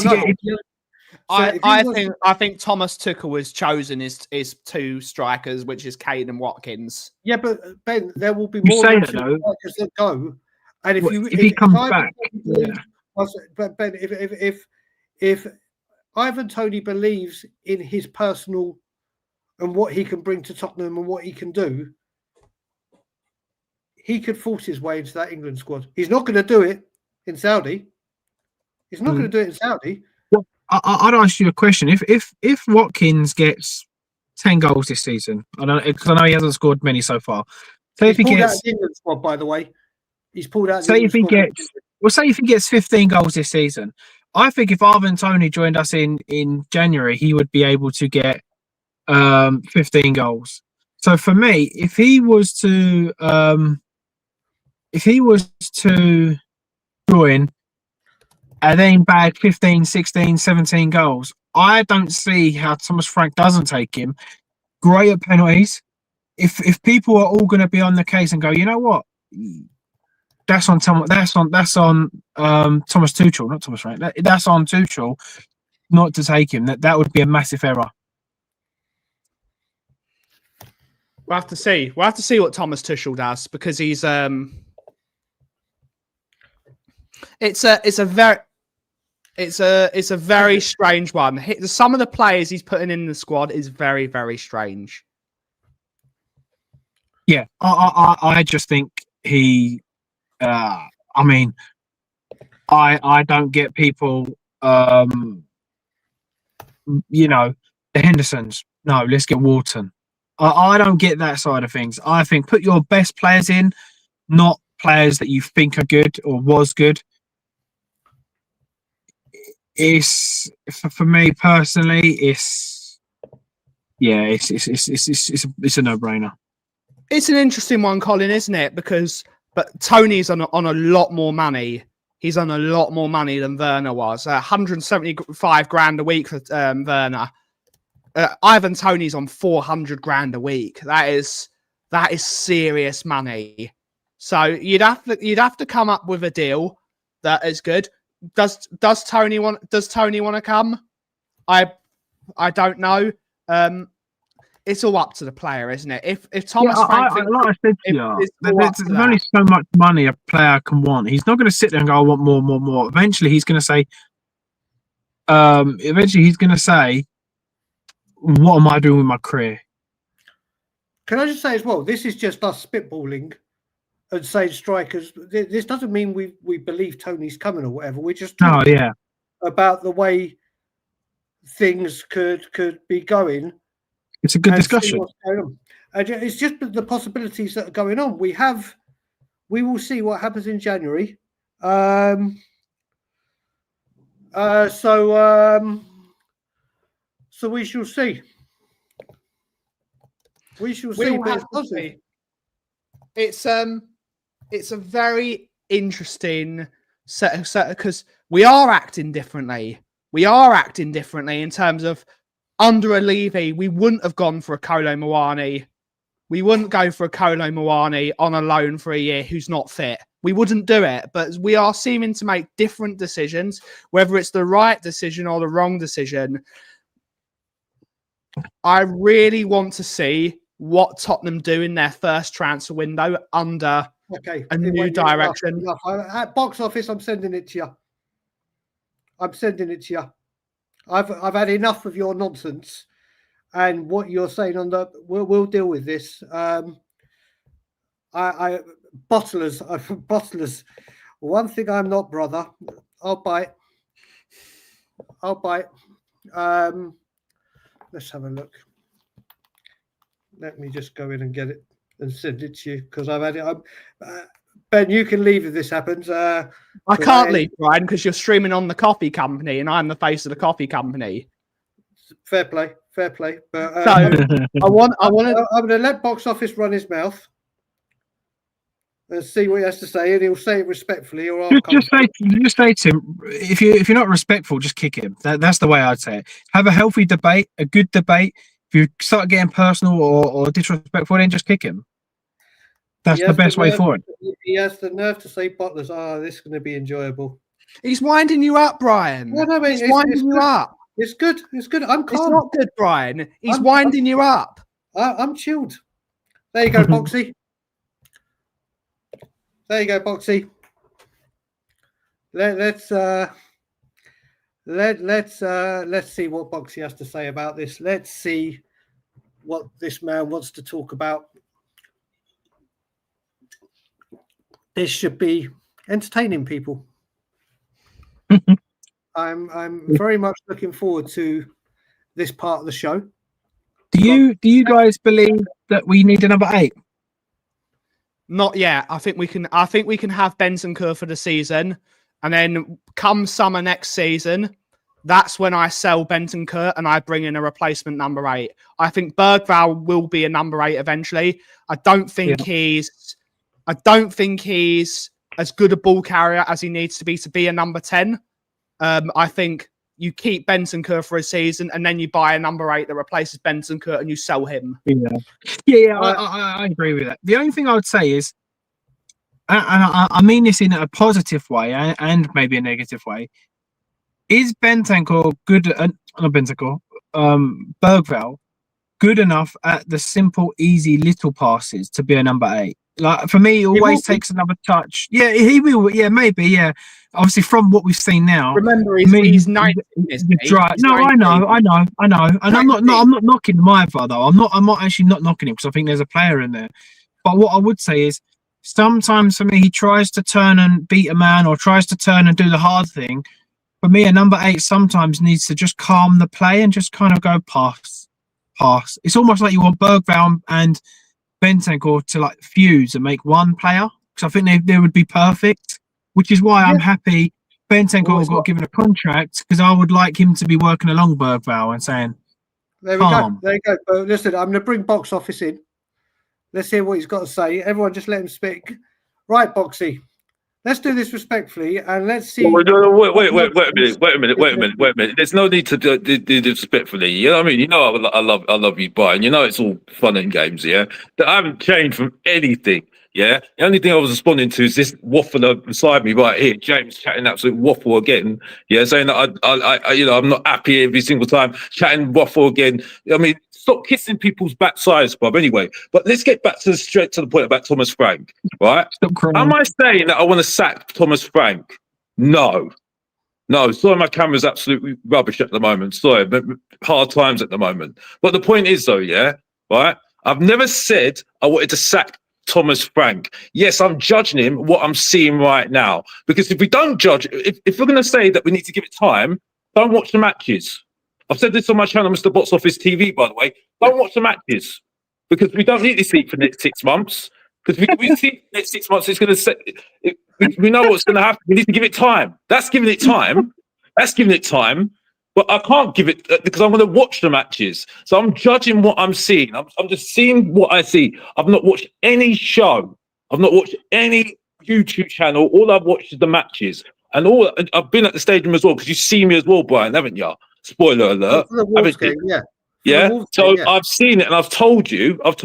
S1: I think Thomas Tuchel has chosen his two strikers, which is Kane and Watkins.
S2: Yeah, but Ben, there will be more strikers that go. And if
S3: he comes back,
S2: but Ben, if Ivan Toney believes in his personal and what he can bring to Tottenham and what he can do, he could force his way into that England squad. He's not going to do it in Saudi. He's not going to do it in Saudi.
S3: Well, I'd ask you a question. If Watkins gets 10 goals this season, because I know he hasn't scored many so far.
S2: So if he gets out of the England squad, by the way, he's pulled out.
S3: Say if he gets 15 goals this season, I think if Ivan Toney joined us in January, he would be able to get 15 goals. So for me, if he was to join and then bag 15, 16, 17 goals, I don't see how Thomas Frank doesn't take him. Great at penalties. If people are all going to be on the case and go, you know what, that's on Thomas Tuchel, not Thomas Frank. That's on Tuchel not to take him. That would be a massive error.
S1: We'll have to see. We'll have to see what Thomas Tuchel does, because he's it's a very strange one. Some of the players he's putting in the squad is very, very strange.
S3: Yeah, I just think he. I mean, I don't get people. You know, the Hendersons. No, let's get Wharton. I don't get that side of things. I think put your best players in, not players that you think are good or was good. It's for me personally, it's a no-brainer.
S1: It's an interesting one, Colin, isn't it? But Tony's on a lot more money. He's on a lot more money than Werner was. 175 grand a week for Werner. Ivan Toney's on 400 grand a week. That is serious money. So you'd have to come up with a deal that is good. Does Tony want to come? I don't know. It's all up to the player, isn't it? If Thomas Frank,
S3: like I said to you, there's only so much money a player can want. He's not going to sit there and go, "I want more, more, more." Eventually, he's going to say, "What am I doing with my career?"
S2: Can I just say as well, this is just us spitballing and saying strikers. This doesn't mean we believe Tony's coming or whatever. We're just talking about the way things could be going.
S3: It's a good discussion.
S2: It's just the possibilities that are going on. We will see what happens in January. So we shall see. We shall see.
S1: It's a very interesting set because we are acting differently. We are acting differently in terms of under a Levy, we wouldn't have gone for a Kolo Muani. We wouldn't go for a Kolo Muani on a loan for a year who's not fit. We wouldn't do it, but we are seeming to make different decisions, whether it's the right decision or the wrong decision. I really want to see what Tottenham do in their first transfer window under a new direction.
S2: Enough. At box office, I'm sending it to you. I've had enough of your nonsense and what you're saying on the. We'll deal with this. Bottlers. One thing I'm not, brother. I'll bite. Let's have a look. Let me just go in and get it and send it to you because I've had it. Ben, you can leave if this happens.
S1: I can't leave, Brian, because you're streaming on the coffee company and I'm the face of the coffee company.
S2: Fair play. But
S1: so I'm going
S2: to let box office run his mouth Let's see what he has to say, and he'll say it respectfully, or I'll
S3: Just say to him, if you're not respectful, just kick him. That's the way I'd say it. Have a healthy debate, a good debate. If you start getting personal or disrespectful, then just kick him. That's the best way forward.
S2: He has the nerve to say Butler's, this is going to be enjoyable.
S1: He's winding you up, Brian. He's winding you up.
S2: It's good. It's good. I'm calm.
S1: It's not good, Brian. He's winding you up.
S2: I'm chilled. There you go, Boxy. There you go, Boxy. Let's see what Boxy has to say about this. Let's see what this man wants to talk about. This should be entertaining, people. I'm very much looking forward to this part of the show.
S3: Do you guys believe that we need another 8?
S1: Not yet. I think we can have Bentancur for the season, and then come summer next season, that's when I sell Bentancur and I bring in a replacement number 8. I think Bergvall will be a number 8 eventually. I don't think he's as good a ball carrier as he needs to be a number 10. I think you keep Bentancur for a season and then you buy a number 8 that replaces Bentancur and you sell him.
S3: I agree with that. The only thing I would say is, and I mean this in a positive way and maybe a negative way, is Bentancur good? Not Bentancur, Bergvall good enough at the simple, easy little passes to be a number 8? Like for me, it always takes another touch. Yeah, he will. Yeah, maybe. Yeah, obviously from what we've seen now.
S1: Remember, he's 19.
S3: Dry. No, I know, and I'm not knocking him either, though. I'm not actually not knocking him because I think there's a player in there. But what I would say is, sometimes for me, he tries to turn and beat a man or tries to turn and do the hard thing. For me, a number 8 sometimes needs to just calm the play and just kind of go pass. It's almost like you want Bergvall and Bentancur to like fuse and make one player, because I think they would be perfect, which is why I'm happy Bentancur got given a contract, because I would like him to be working along Bergvall and saying,
S2: there we go. There you go. Listen, I'm going to bring Box Office in. Let's hear what he's got to say. Everyone just let him speak. Right, Boxy. Let's do this respectfully and let's see.
S4: Wait a minute. There's no need to do this respectfully. You know what I mean? You know I love you, Brian. You know it's all fun and games, yeah? That I haven't changed from anything, yeah? The only thing I was responding to is this waffler beside me right here, James chatting absolute waffle again, yeah? Saying that I'm not happy every single time, chatting waffle again. I mean, stop kissing people's backsides, bruv. Anyway, but let's get back straight to the point about Thomas Frank, right? Am I saying that I want to sack Thomas Frank? No. Sorry, my camera's absolutely rubbish at the moment. Sorry, but hard times at the moment. But the point is, though, yeah, right? I've never said I wanted to sack Thomas Frank. Yes, I'm judging him what I'm seeing right now. Because if we don't judge, if we're going to say that we need to give it time, don't watch the matches. I've said this on my channel, Mr. Box Office TV, by the way. Don't watch the matches, because we don't need to see for the next 6 months. Because we see the next 6 months, it's going to. We know what's going to happen. We need to give it time. That's giving it time. But I can't give it because I'm going to watch the matches. So I'm judging what I'm seeing. I'm just seeing what I see. I've not watched any show. I've not watched any YouTube channel. All I've watched is the matches, and I've been at the stadium as well, because you see me as well, Brian, haven't you? Spoiler alert.
S2: For the Wolves game,
S4: yeah. So I've seen it, and I've told you, I've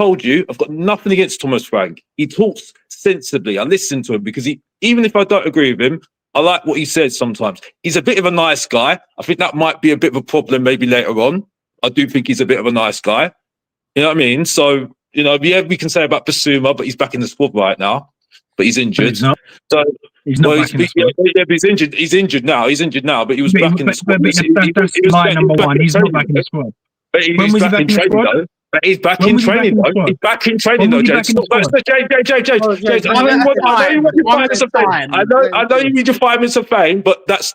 S4: got nothing against Thomas Frank. He talks sensibly. I listen to him because even if I don't agree with him, I like what he says sometimes. He's a bit of a nice guy. I think that might be a bit of a problem maybe later on. I do think he's a bit of a nice guy. You know what I mean? So, yeah, we can say about Basuma, but he's back in the squad right now. But he's injured. He's not. So he's not back in the squad. Yeah, but he's injured. He's injured now. But he was back in the squad.
S3: That's line number one. He's not back in the squad.
S4: But he's back in training though. But he's back in training though. He's back in training though, James. James. I know you need your 5 minutes of fame, but that's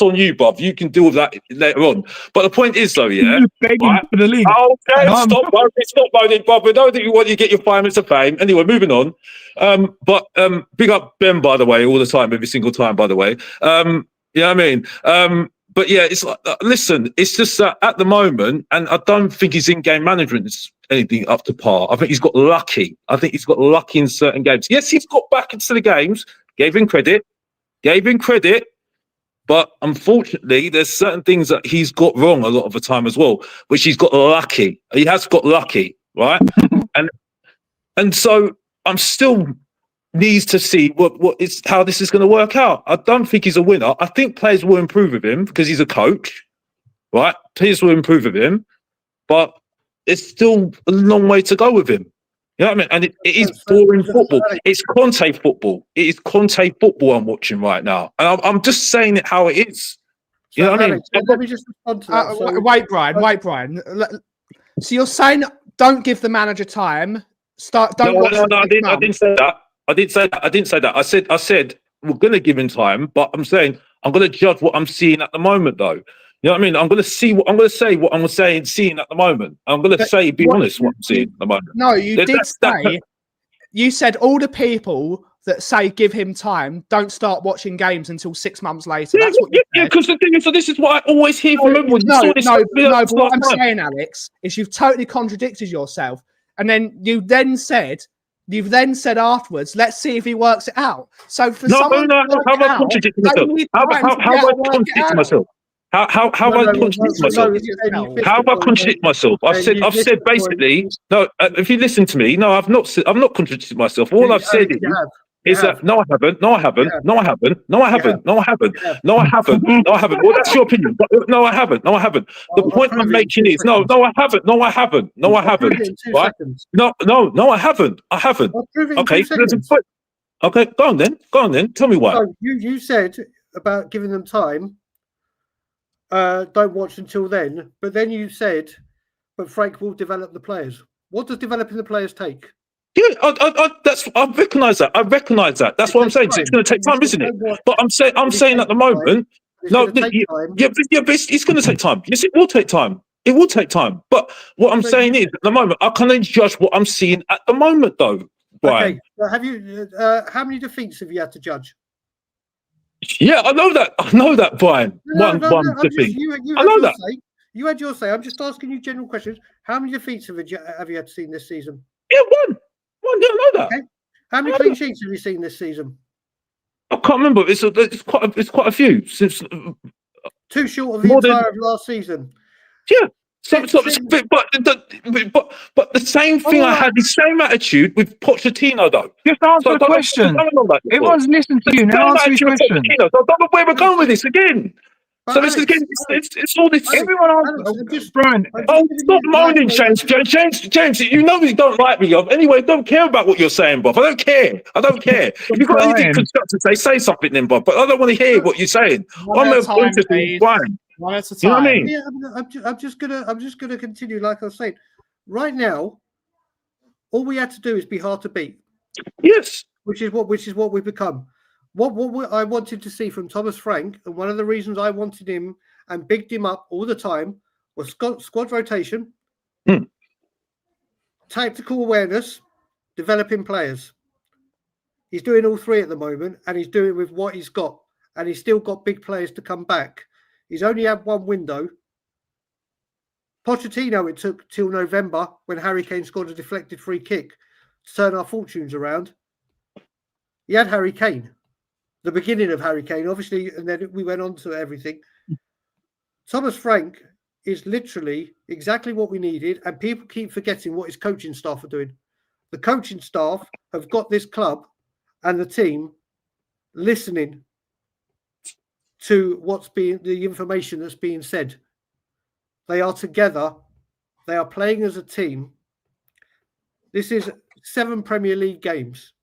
S4: on you, Bob. You can deal with that later on. But the point is, though, yeah.
S3: Begging for the league.
S4: Okay, stop moaning, Bob. I know that you want to get your 5 minutes of fame. Anyway, moving on. But big up Ben, by the way, all the time, every single time, by the way. You know what I mean? But yeah, it's like, listen, it's just that at the moment, and I don't think his in-game management anything up to par. I think he's got lucky. I think he's got lucky in certain games. Yes, he's got back into the games. Gave him credit. But unfortunately, there's certain things that he's got wrong a lot of the time as well, which he's got lucky. He has got lucky, right? and so I'm still needs to see how this is going to work out. I don't think he's a winner. I think players will improve with him because he's a coach, right? Players will improve with him, but it's still a long way to go with him. You know what I mean? And it is boring football. It's Conte football. It is Conte football I'm watching right now. And I'm just saying it how it is. You know what I mean?
S2: Let me just respond to that.
S1: Wait, Brian. So you're saying don't give the manager time.
S4: No, I didn't say that. I didn't say that. I said we're going to give him time, but I'm saying I'm going to judge what I'm seeing at the moment, though. You know what I mean? I'm going to see what I'm going to say. What I'm seeing at the moment. I'm going to be honest. What I'm seeing at the moment.
S1: No, you did say. You said all the people that say give him time don't start watching games until 6 months later. That's what you said.
S4: Because the thing is, so this is what I always hear from everyone.
S1: No. But what I'm saying, Alex, is you've totally contradicted yourself, and then you've then said afterwards, let's see if he works it out. So for someone
S4: how have I contradicted myself? How have I contradicted myself? How have I contradicted myself? How have I contradicted myself? I've said basically no. If you listen to me, no, I've not contradicted myself. All I've said is that no, I haven't. Well, that's your opinion. But no, I haven't. The point I'm making is no, I haven't. Right? No, I haven't. Okay, okay, go on then. Tell me why.
S2: So you said about giving them time. Don't watch until then. But then you said, but Frank will develop the players. What does developing the players take?
S4: Yeah, I recognise that. That's what I'm saying. It's going to take time, isn't it? But I'm saying at the moment, but it's going to take time. Yes, it will take time. But what I'm saying is, at the moment, I can only judge what I'm seeing at the moment, though. Brian.
S2: Okay, so have you? How many defeats have you had to judge?
S4: Yeah, I know that, Brian. One defeat. I know that.
S2: You had your say. I'm just asking you general questions. How many defeats have you had seen this season?
S4: Yeah, one. Yeah, I know that. Okay.
S2: How many clean sheets have you seen this season?
S4: I can't remember. It's quite a few. Since
S2: too short of the entire of last season.
S4: Yeah. But the same thing. I had the same attitude with Pochettino, though.
S3: Just answer the question. Everyone's listening to you. Now answer your question.
S4: I don't know where we're going with this again. So this is again. It's all this.
S3: Everyone answers. Brian.
S4: Oh, stop moaning, James. You know you don't like me. Anyway, I don't care about what you're saying, Bob. I don't care. If you've got anything constructive to say something then, Bob. But I don't want to hear what you're saying. I'm interested in Brian.
S1: One at a time.
S4: You know what I mean?
S2: Yeah, I'm just gonna continue. Like I was saying, right now, all we had to do is be hard to beat.
S4: Yes,
S2: which is what we've become. What I wanted to see from Thomas Frank, and one of the reasons I wanted him and bigged him up all the time, was squad rotation, tactical awareness, developing players. He's doing all three at the moment, and he's doing with what he's got, and he's still got big players to come back. He's only had one window. Pochettino, it took till November when Harry Kane scored a deflected free kick to turn our fortunes around. He had Harry Kane, the beginning of Harry Kane, obviously, and then we went on to everything. Thomas Frank is literally exactly what we needed, and people keep forgetting what his coaching staff are doing. The coaching staff have got this club and the team listening to the information that's being said. They are together. They are playing as a team. This is 7 Premier League games.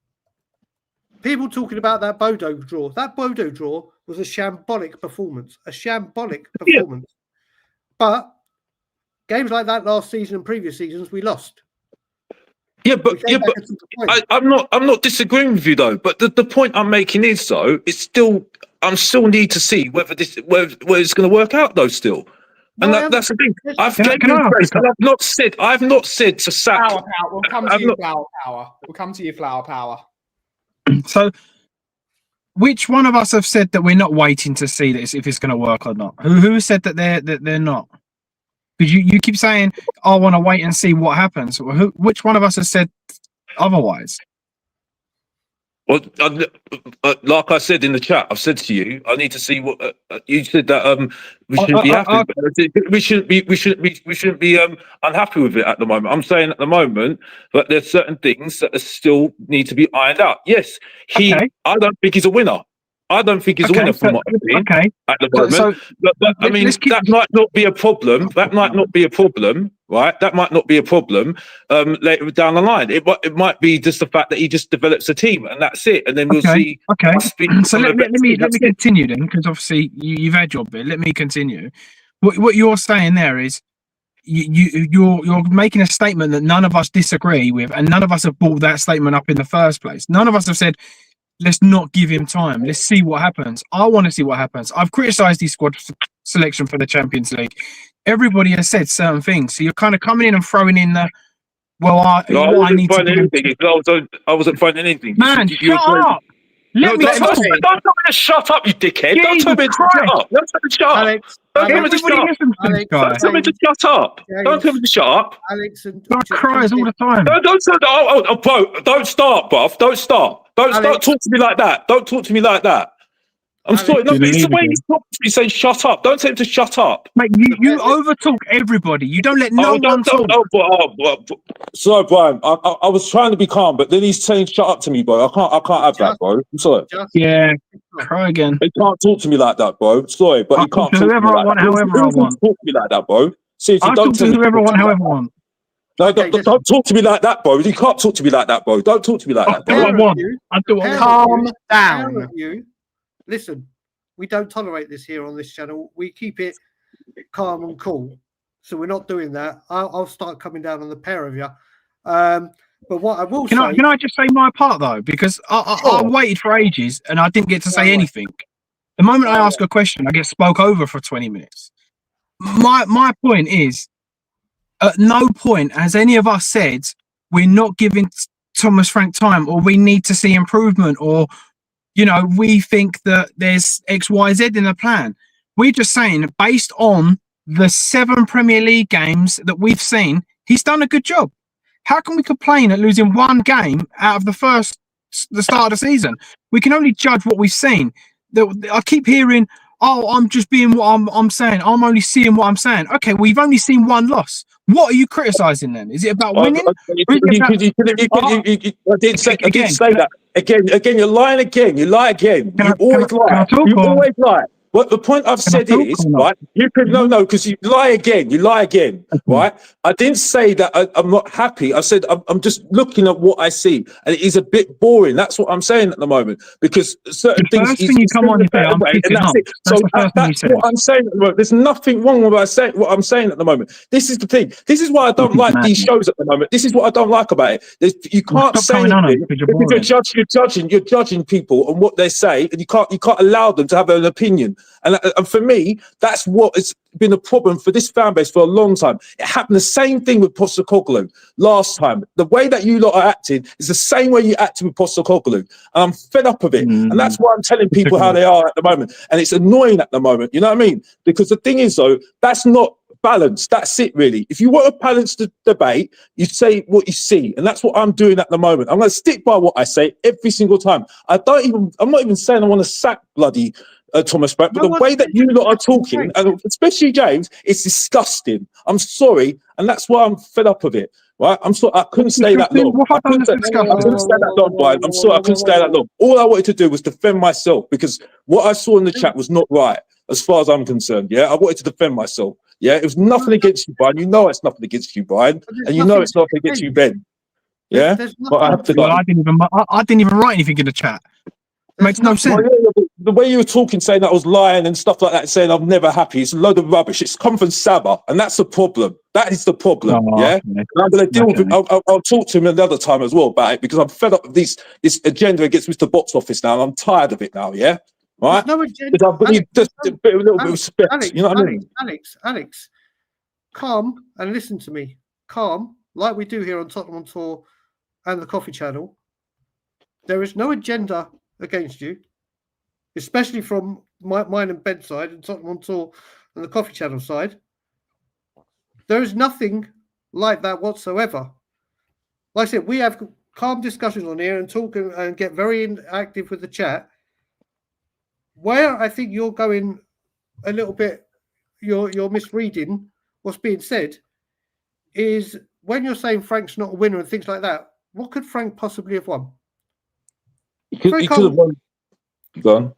S2: People talking about that Bodo draw. That Bodo draw was a shambolic performance. Yeah. But games like that last season and previous seasons, we lost.
S4: I'm not disagreeing with you though. But the point I'm making is though, I'm still need to see whether it's going to work out though still. And that's the thing. I've not said to sack.
S1: Flower power. We'll come to you, flower power. We'll come to you, flower power.
S3: So, which one of us have said that we're not waiting to see this if it's going to work or not? Who said that they're not? Because you keep saying, I want to wait and see what happens. Well, which one of us has said otherwise?
S4: Well, like I said in the chat, I've said to you, I need to see what you said that we shouldn't be happy. We shouldn't be unhappy with it at the moment. I'm saying at the moment that there's certain things that still need to be ironed out. Yes, I don't think he's a winner. I don't think he's a winner from what I've seen at the moment. But I mean, that might not be a problem. That might not be a problem, right? That might not be a problem later down the line. It might be just the fact that he just develops a team and that's it. And then we'll see.
S3: Okay. So let me continue then, because obviously you've had your bit. Let me continue. What you're saying there is you're making a statement that none of us disagree with, and none of us have brought that statement up in the first place. None of us have said, let's not give him time. Let's see what happens. I want to see what happens. I've criticised his squad selection for the Champions League. Everybody has said certain things. So you're kind of coming in and throwing in the, I
S4: wasn't finding anything.
S3: Man, shut up. Let me talk.
S4: Don't tell me to shut up, you dickhead. Don't tell me to shut up. Don't tell me to shut up. Don't tell me to shut up. Don't tell me to shut up. Don't tell me to shut up.
S2: Alex and
S3: I cries all the time.
S4: Don't start, bruv. Don't start. Don't talk to me like that. Don't talk to me like that. I'm sorry. No, it's the way he's talking to me saying shut up. Don't tell him to shut up.
S3: Mate, you overtalk everybody. You don't let no one talk.
S4: Sorry, Brian. I was trying to be calm, but then he's saying shut up to me, bro. I can't have that, bro. I'm sorry.
S3: Yeah. Try again.
S4: He can't talk to me like that, bro. Sorry, but he can't talk to me like that.
S3: However I want.
S4: Talk to me like that, bro. Seriously, don't talk to
S3: whoever I want, however I want.
S4: No, don't talk to me like that, bro. You can't talk to me like that, bro. Don't talk to me like that, bro.
S3: I do what I want.
S1: Calm down.
S2: Listen, we don't tolerate this here on this channel. We keep it calm and cool. So we're not doing that. I'll start coming down on the pair of you. But what I will say...
S3: Can I just say my part, though? Because I waited for ages and I didn't get to say anything. The moment I ask a question, I get spoke over for 20 minutes. My point is, at no point has any of us said we're not giving Thomas Frank time, or we need to see improvement, or we think that there's XYZ in the plan. We're just saying, based on the 7 Premier League games that we've seen, he's done a good job. How can we complain at losing one game out of the start of the season? We can only judge what we've seen. I keep hearing, I'm just being what I'm saying. I'm only seeing what I'm saying. Okay, we've only seen one loss. What are you criticising then? Is it about winning?
S4: I didn't say that. Again, you're lying again. You lie again. You always lie. You always lie. What the point I've said is, right? You could because you lie again. You lie again, right? I didn't say that I'm not happy. I said I'm just looking at what I see, and it is a bit boring. That's what I'm saying at the moment, because certain things.
S3: First thing you come on and say, I'm picking up.
S4: So that's what I'm saying at the moment. There's nothing wrong with what I'm saying at the moment. This is the thing. This is why I don't like these shows at the moment. This is what I don't like about it. You can't say anything because you're judging people on what they say, and you can't allow them to have an opinion. And for me, that's what has been a problem for this fan base for a long time. It happened the same thing with Postecoglou last time. The way that you lot are acting is the same way you acted with Postecoglou. And I'm fed up of it. And that's why I'm telling people how they are at the moment. And it's annoying at the moment. You know what I mean? Because the thing is, though, that's not balanced. That's it, really. If you want a balanced debate, you say what you see. And that's what I'm doing at the moment. I'm going to stick by what I say every single time. I'm not even saying I want to sack bloody Thomas Frank, but the way that you lot are talking, and especially James, it's disgusting. I'm sorry, and that's why I'm fed up of it. Right? I'm sorry, I couldn't stay that long. I couldn't stay that long, Brian. I'm sorry, I couldn't stay that long. All I wanted to do was defend myself, because what I saw in the chat was not right, as far as I'm concerned. Yeah, I wanted to defend myself. Yeah, it was nothing against you, Brian. You know it's nothing against you, Brian, and you know it's nothing against you, Ben. Yeah, but I have to go.
S3: I didn't even write anything in the chat. It makes no sense.
S4: The way you were talking, saying that I was lying and stuff like that, saying I'm never happy, it's a load of rubbish. It's come from Saba, and that's the problem. That is the problem. Yeah, and I'm going to deal with him. I'll talk to him another time as well about it, because I'm fed up with this agenda against Mr. Box Office now, and I'm tired of it now. Yeah, right.
S2: There's no agenda.
S4: A little bit of respect.
S2: Alex,
S4: you know what I mean?
S2: Alex, calm and listen to me. Calm, like we do here on Tottenham on Tour and the Coffee Channel. There is no agenda against you, especially from mine and Ben's side, and Tottenham on Tour and the Coffee Channel side. There is nothing like that whatsoever. Like I said, we have calm discussions on here and talk and get very active with the chat. Where I think you're going a little bit, you're misreading what's being said, is when you're saying Frank's not a winner and things like that. What could Frank possibly have won?
S4: He could have won. Go on.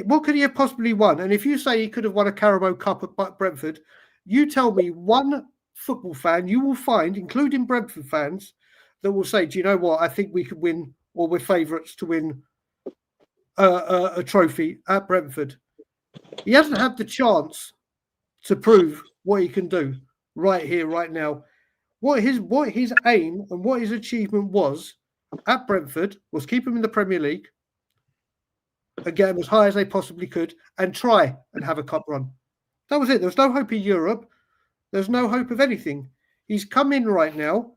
S2: What could he have possibly won? And if you say he could have won a Carabao Cup at Brentford, you tell me one football fan you will find, including Brentford fans, that will say, do you know what? I think we could win, or we're favourites to win a trophy at Brentford. He hasn't had the chance to prove what he can do right here, right now. What his aim and what his achievement was at Brentford was keep him in the Premier League and get him as high as they possibly could and try and have a cup run. That was it. There was no hope in Europe. There's no hope of anything. He's come in right now,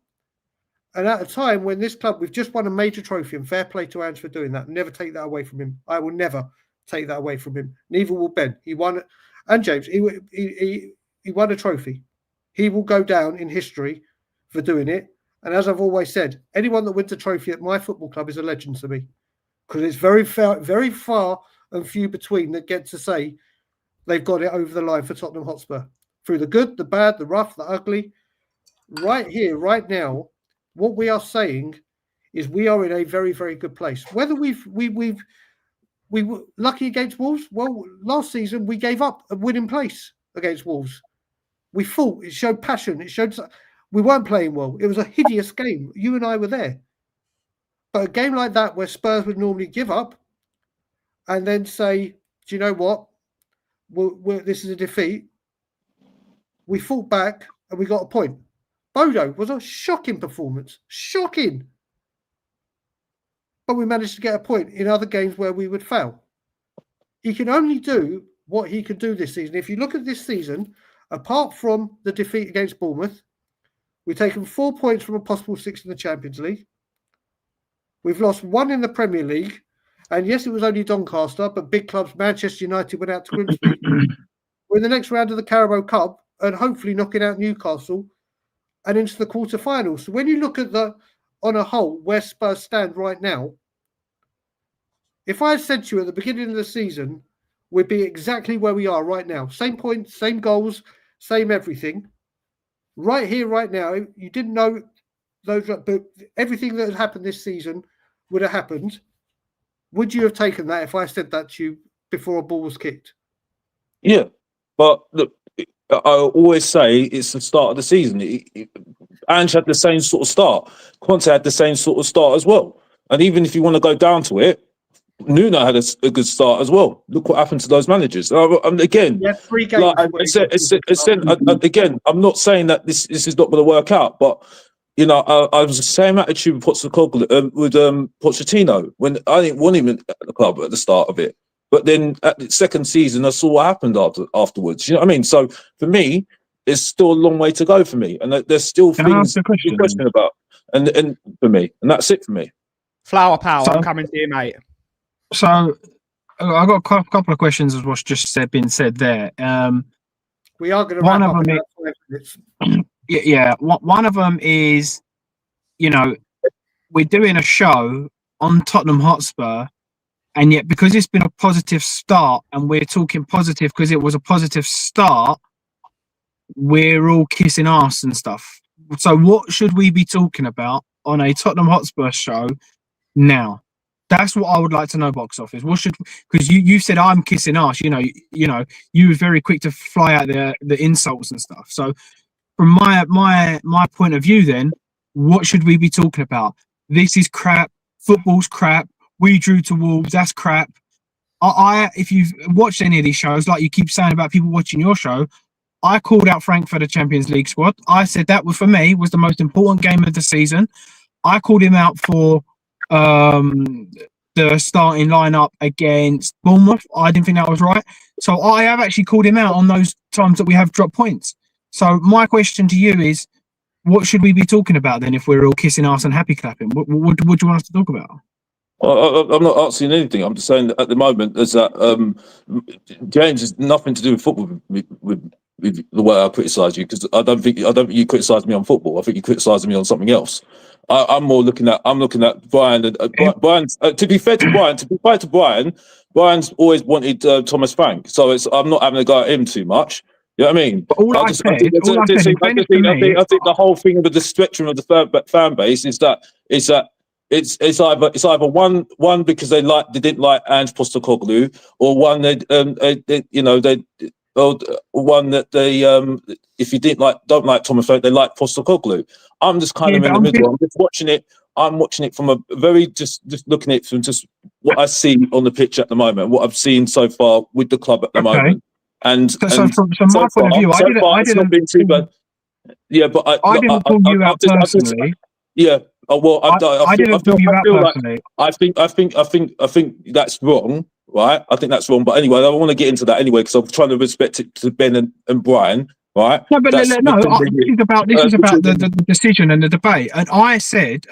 S2: and at a time when this club, we've just won a major trophy, and fair play to Ange for doing that. Never take that away from him. I will never take that away from him. Neither will Ben. He won, and James, he won a trophy. He will go down in history for doing it. And as I've always said, anyone that wins a trophy at my football club is a legend to me, because it's very far and few between that get to say they've got it over the line for Tottenham Hotspur. Through the good, the bad, the rough, the ugly. Right here, right now, what we are saying is we are in a very, very good place. Whether we were lucky against Wolves, well, last season we gave up a winning place against Wolves. We fought. It showed passion. It showed we weren't playing well. It was a hideous game. You and I were there. But a game like that where Spurs would normally give up and then say, do you know what? This is a defeat. We fought back and we got a point. Bodo was a shocking performance. Shocking. But we managed to get a point in other games where we would fail. He can only do what he can do this season. If you look at this season, apart from the defeat against Bournemouth, we've taken 4 points from a possible 6 in the Champions League. We've lost 1 in the Premier League. And yes, it was only Doncaster, but big clubs, Manchester United went out to Grimsby. We're in the next round of the Carabao Cup and hopefully knocking out Newcastle and into the quarterfinals. So when you look at on a whole, where Spurs stand right now, if I had said to you at the beginning of the season, we'd be exactly where we are right now. Same points, same goals, same everything. Right here, right now, you didn't know those, but everything that had happened this season would have happened. Would you have taken that if I said that to you before a ball was kicked?
S4: Yeah, but look, I always say it's the start of the season. Ange had the same sort of start. Conte had the same sort of start as well. And even if you want to go down to it, Nuno had a good start as well. Look what happened to those managers. Again,
S2: yeah, 3 games.
S4: Like again, I'm not saying that this is not going to work out, but you know, I was the same attitude with Pochettino when I didn't want him at the club at the start of it. But then at the second season, I saw what happened afterwards. You know what I mean? So for me, it's still a long way to go for me, and there's still things to question about. And for me, and that's it for me.
S1: Flower power, I'm coming to you, mate.
S3: So I got a couple of questions as what's just been said there.
S2: We are going to wrap up in about 5 minutes.
S3: Yeah. One of them is, you know, we're doing a show on Tottenham Hotspur, and yet because it's been a positive start, and we're talking positive because it was a positive start, we're all kissing ass and stuff. So what should we be talking about on a Tottenham Hotspur show now? That's what I would like to know, box office. What should, because you said I'm kissing ass, you know, you were very quick to fly out the insults and stuff. So from my point of view, then what should we be talking about? This is crap. Football's crap. We drew to Wolves. That's crap. If you've watched any of these shows, like you keep saying about people watching your show, I called out Frank for the Champions League squad. I said that was, for me, was the most important game of the season. I called him out for the starting lineup against Bournemouth. I didn't think that was right. So I have actually called him out on those times that we have dropped points. So my question to you is, what should we be talking about then if we're all kissing ass and happy clapping? What do you want us to talk about?
S4: I'm not asking anything. I'm just saying that at the moment there's that James has nothing to do with football with with the way I criticise you, because I don't think you criticise me on football. I think you criticise me on something else. I'm looking at Brian. And Brian. To be fair to Brian, Brian's always wanted Thomas Frank, so I'm not having a go at him too much. You know what I mean?
S3: But all I said, I think
S4: the whole thing with the spectrum of the fan base is that it's either one because they didn't like Ange Postecoglou, or one one that they if you don't like Thomas Frank, they like Postecoglou. I'm just kind of in the middle. I'm just watching it. I'm watching it from a very just looking at it from just what I see on the pitch at the moment, what I've seen so far with the club at the moment. And
S3: from my point of view, I didn't been too bad.
S4: Yeah, but
S3: I didn't pull you out personally.
S4: Yeah. Well,
S3: I didn't pull you out personally.
S4: I think that's wrong, right? I think that's wrong. But anyway, I don't want to get into that anyway because I'm trying to respect it to Ben and Brian, right?
S3: No, but this is about the decision and the debate. And I said,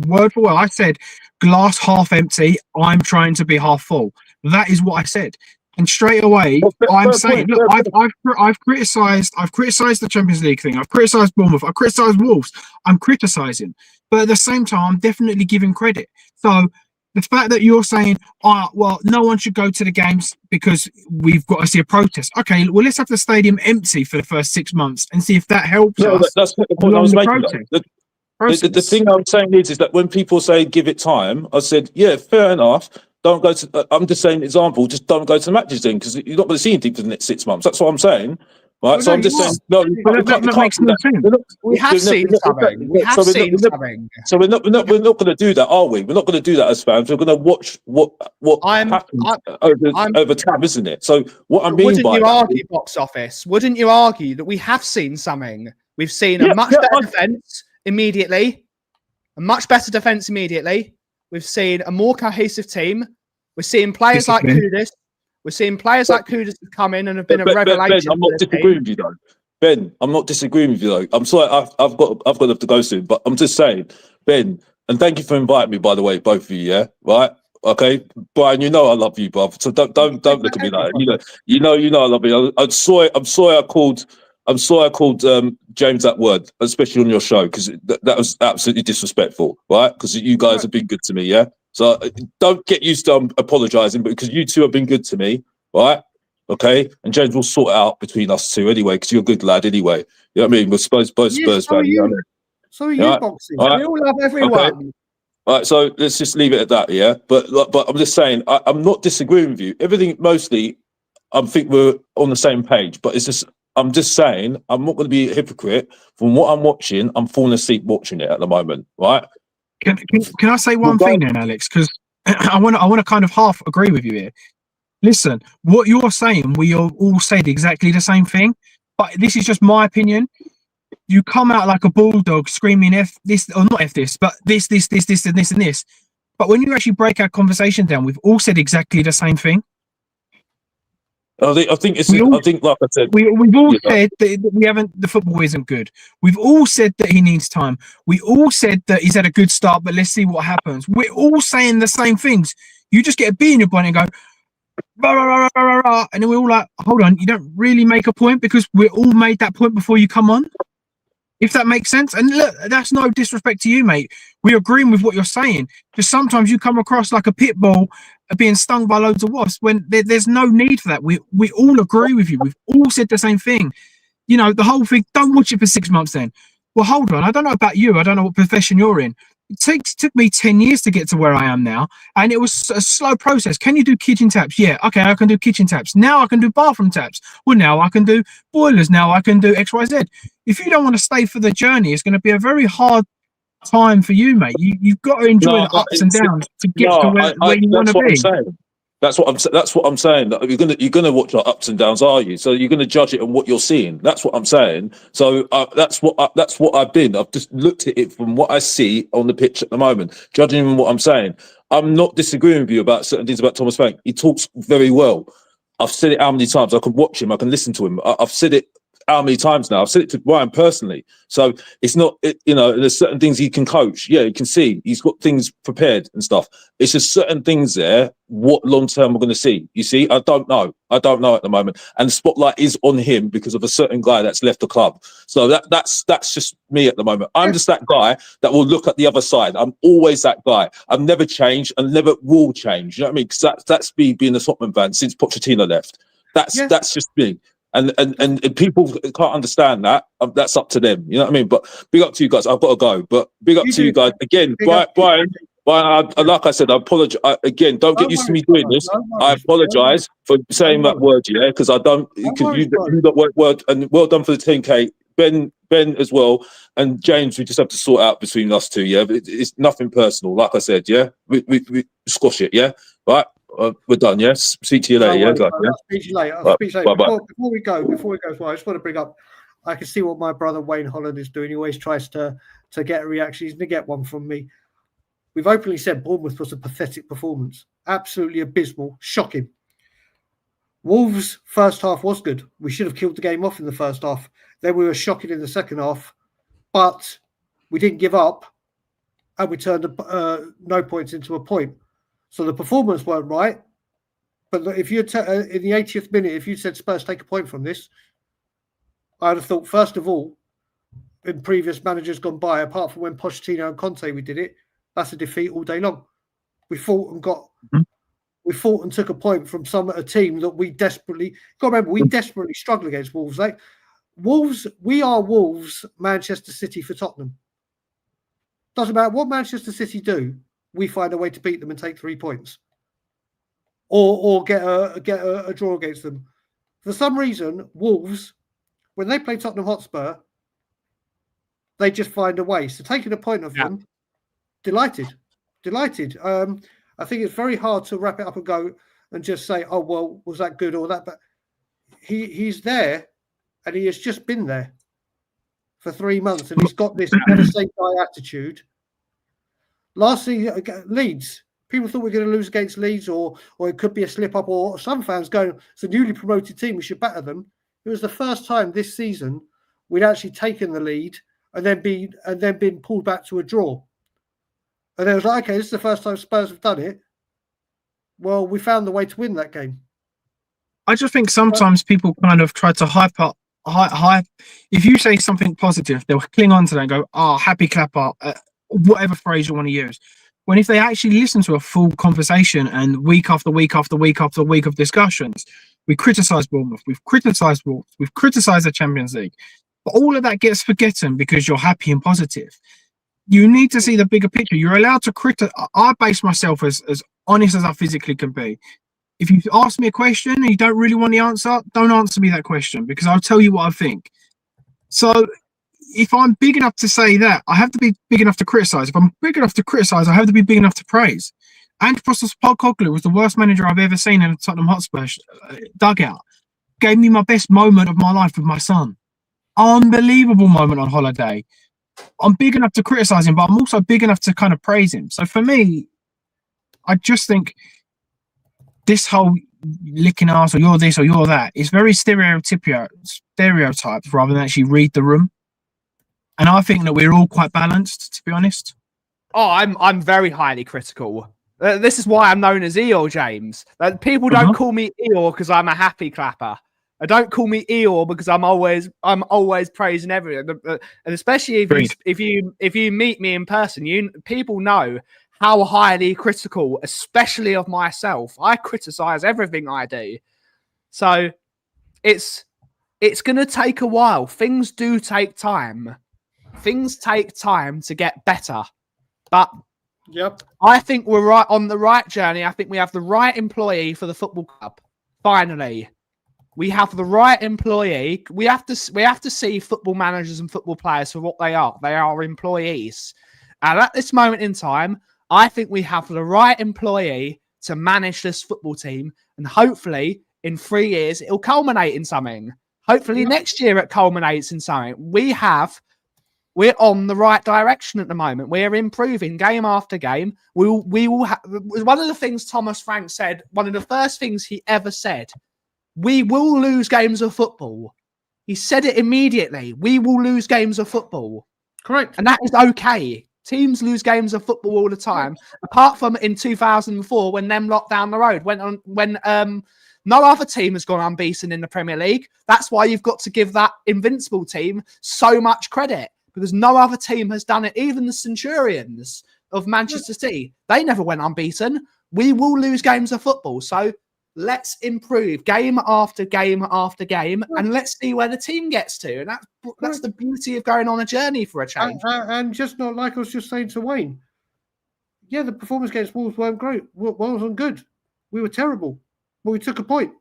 S3: word for word, I said, glass half empty. I'm trying to be half full. That is what I said. And straight away, I'm saying, look, I've criticised the Champions League thing. I've criticised Bournemouth. I've criticised Wolves. I'm criticising, but at the same time, I'm definitely giving credit. So the fact that you're saying, well, no one should go to the games because we've got to see a protest. Okay, well, let's have the stadium empty for the first 6 months and see if that helps us.
S4: That's not the point I was making. The thing I'm saying is that when people say give it time, I said, yeah, fair enough. Don't go to. I'm just saying, example. Just don't go to the matches then, because you're not going to see anything for the next 6 months. That's what I'm saying, right? So I'm just saying, no,
S3: that makes no sense.
S1: We have seen something. We have seen something.
S4: So we're not going to do that, are we? We're not going to do that as fans. We're going to watch what happens over time, isn't it? So what I mean
S1: wouldn't
S4: by
S1: you argue, box office? Wouldn't you argue that we have seen something? We've seen a much better defence immediately. A much better defence immediately. We've seen a more cohesive team. We're seeing players like Kudus. We're seeing players like Kudus have come in and have been a revelation.
S4: Ben, I'm not disagreeing with you though. Ben, I'm not disagreeing with you though. I'm sorry, I've got to go soon, but I'm just saying, Ben, and thank you for inviting me, by the way, both of you. Yeah, right. Okay, Brian, you know I love you, bruv. So don't look at me like that. You know I love you. I'm sorry I called James that word, especially on your show, because that was absolutely disrespectful, right? Because you guys have been good to me, yeah? So don't get used to apologising, but because you two have been good to me, right? Okay? And James will sort it out between us two anyway, because you're a good lad anyway. You know what I mean? We're both Spurs fans. You know what I mean?
S2: So are you, Boxing. Right? We all love everyone.
S4: Okay. All right, so let's just leave it at that, yeah? But I'm just saying, I'm not disagreeing with you. Everything, mostly, I think we're on the same page, but it's just... I'm just saying, I'm not going to be a hypocrite. From what I'm watching, I'm falling asleep watching it at the moment, right?
S3: Can I say one thing then, Alex? Because I want to kind of half agree with you here. Listen, what you're saying, we all said exactly the same thing, but this is just my opinion. You come out like a bulldog screaming F this, or not F this, but this, and this, and this. But when you actually break our conversation down, we've all said exactly the same thing.
S4: I think like I said,
S3: we've all said that the football isn't good. We've all said that he needs time. We all said that he's had a good start, but let's see what happens. We're all saying the same things. You just get a bee in your bonnet and go, rah, rah, rah, rah, rah, and then we're all like, hold on, you don't really make a point because we all made that point before you come on. If that makes sense. And look, that's no disrespect to you, mate. We're agreeing with what you're saying. Just sometimes you come across like a pit bull being stung by loads of wasps when there's no need for that. We all agree with you. We've all said the same thing. You know, the whole thing, don't watch it for 6 months then. Well, hold on. I don't know about you. I don't know what profession you're in. It took me 10 years to get to where I am now. And it was a slow process. Can you do kitchen taps? Yeah. Okay, I can do kitchen taps. Now I can do bathroom taps. Well, now I can do boilers. Now I can do XYZ. If you don't want to stay for the journey, it's going to be a very hard time for you, mate. You've got to enjoy the ups and downs to get to where you want to be.
S4: That's what I'm saying. You're gonna watch our ups and downs, are you? So you're gonna judge it on what you're seeing. That's what I'm saying. So that's what I've been. I've just looked at it from what I see on the pitch at the moment, judging on what I'm saying. I'm not disagreeing with you about certain things about Thomas Frank. He talks very well. I've said it how many times. I can watch him. I can listen to him. I've said it how many times now. I've said it to Brian personally. So it's not, there's certain things he can coach. Yeah, you can see he's got things prepared and stuff. It's just certain things there. What long term we're going to see? You see, I don't know at the moment. And the spotlight is on him because of a certain guy that's left the club. So that's just me at the moment. I'm just that guy that will look at the other side. I'm always that guy. I've never changed and never will change. You know what I mean? Because that's me being a Tottenham fan since Pochettino left. That's just me. And people can't understand that. That's up to them. You know what I mean? But big up to you guys. I've got to go. But big up to you guys again. Brian, like I said, I apologize. Again, don't get used to me doing this. I apologize for saying that word, because I don't. Because you got word, and well done for the 10K. Ben as well, and James. We just have to sort out between us two. Yeah, it's nothing personal. Like I said, yeah, we squash it. Yeah, right. We're done. Yes. See to you later. Yeah.
S2: I'll speak to you later. Before we go, well, I just want to bring up. I can see what my brother Wayne Holland is doing. He always tries to get a reaction. He's going to get one from me. We've openly said Bournemouth was a pathetic performance, absolutely abysmal, shocking. Wolves' first half was good. We should have killed the game off in the first half. Then we were shocking in the second half, but we didn't give up, and we turned no points into a point. So the performance weren't right, but if you in the 80th minute, if you said Spurs take a point from this, I'd have thought first of all, in previous managers gone by, apart from when Pochettino and Conte we did it, that's a defeat all day long. We fought and took a point from a team that we desperately got. Remember, we desperately struggle against Wolves. We are Wolves, Manchester City for Tottenham. Doesn't matter what Manchester City do. We find a way to beat them and take 3 points, or get a draw against them. For some reason, Wolves, when they play Tottenham Hotspur, they just find a way. So taking a point of them, delighted. I think it's very hard to wrap it up and go and just say, "Oh well, was that good or that?" But he's there, and he has just been there for 3 months, and he's got this never say die attitude. Last season, Leeds, people thought we were going to lose against Leeds, or it could be a slip up, or some fans going, it's a newly promoted team, we should batter them. It was the first time this season we'd actually taken the lead and then been pulled back to a draw. And it was like, okay, this is the first time Spurs have done it. Well, we found the way to win that game.
S3: I just think sometimes people kind of try to hype up. If you say something positive, they'll cling on to that and go, "Oh, happy clapper." Whatever phrase you want to use. When if they actually listen to a full conversation and week after week after week after week of discussions, we criticise Bournemouth, we've criticised Wolves, we've criticised the Champions League, but all of that gets forgotten because you're happy and positive. You need to see the bigger picture. You're allowed to criticise. I base myself as honest as I physically can be. If you ask me a question and you don't really want the answer, don't answer me that question because I'll tell you what I think. So if I'm big enough to say that, I have to be big enough to criticise. If I'm big enough to criticise, I have to be big enough to praise. And Postecoglou was the worst manager I've ever seen in a Tottenham Hotspur dugout. Gave me my best moment of my life with my son. Unbelievable moment on holiday. I'm big enough to criticise him, but I'm also big enough to kind of praise him. So for me, I just think this whole licking arse or you're this or you're that is very stereotypes rather than actually read the room. And I think that we're all quite balanced, to be honest.
S1: Oh, I'm very highly critical. This is why I'm known as Eeyore, James. People don't call me Eeyore because I'm a happy clapper. Don't call me Eeyore because I'm always praising everything. And especially if you meet me in person, people know how highly critical, especially of myself. I criticize everything I do. So it's going to take a while. Things do take time. Things take time to get better. But I think we're right on the right journey. I think we have the right employee for the football club. Finally, we have the right employee. We have to see football managers and football players for what they are. They are employees. And at this moment in time, I think we have the right employee to manage this football team. And hopefully, in 3 years, it'll culminate in something. Hopefully, next year it culminates in something. We're on the right direction at the moment. We're improving game after game. We will have one of the things Thomas Frank said, one of the first things he ever said, we will lose games of football. He said it immediately. We will lose games of football.
S2: Correct.
S1: And that is okay. Teams lose games of football all the time, apart from in 2004 when them lot down the road when no other team has gone unbeaten in the Premier League. That's why you've got to give that Invincible team so much credit, because no other team has done it. Even the Centurions of Manchester City, they never went unbeaten. We will lose games of football, so let's improve game after game after game, and let's see where the team gets to. And that's the beauty of going on a journey for a change.
S2: And just not like I was just saying to Wayne. Yeah, the performance against Wolves weren't great. Wasn't good. We were terrible. But we took a point.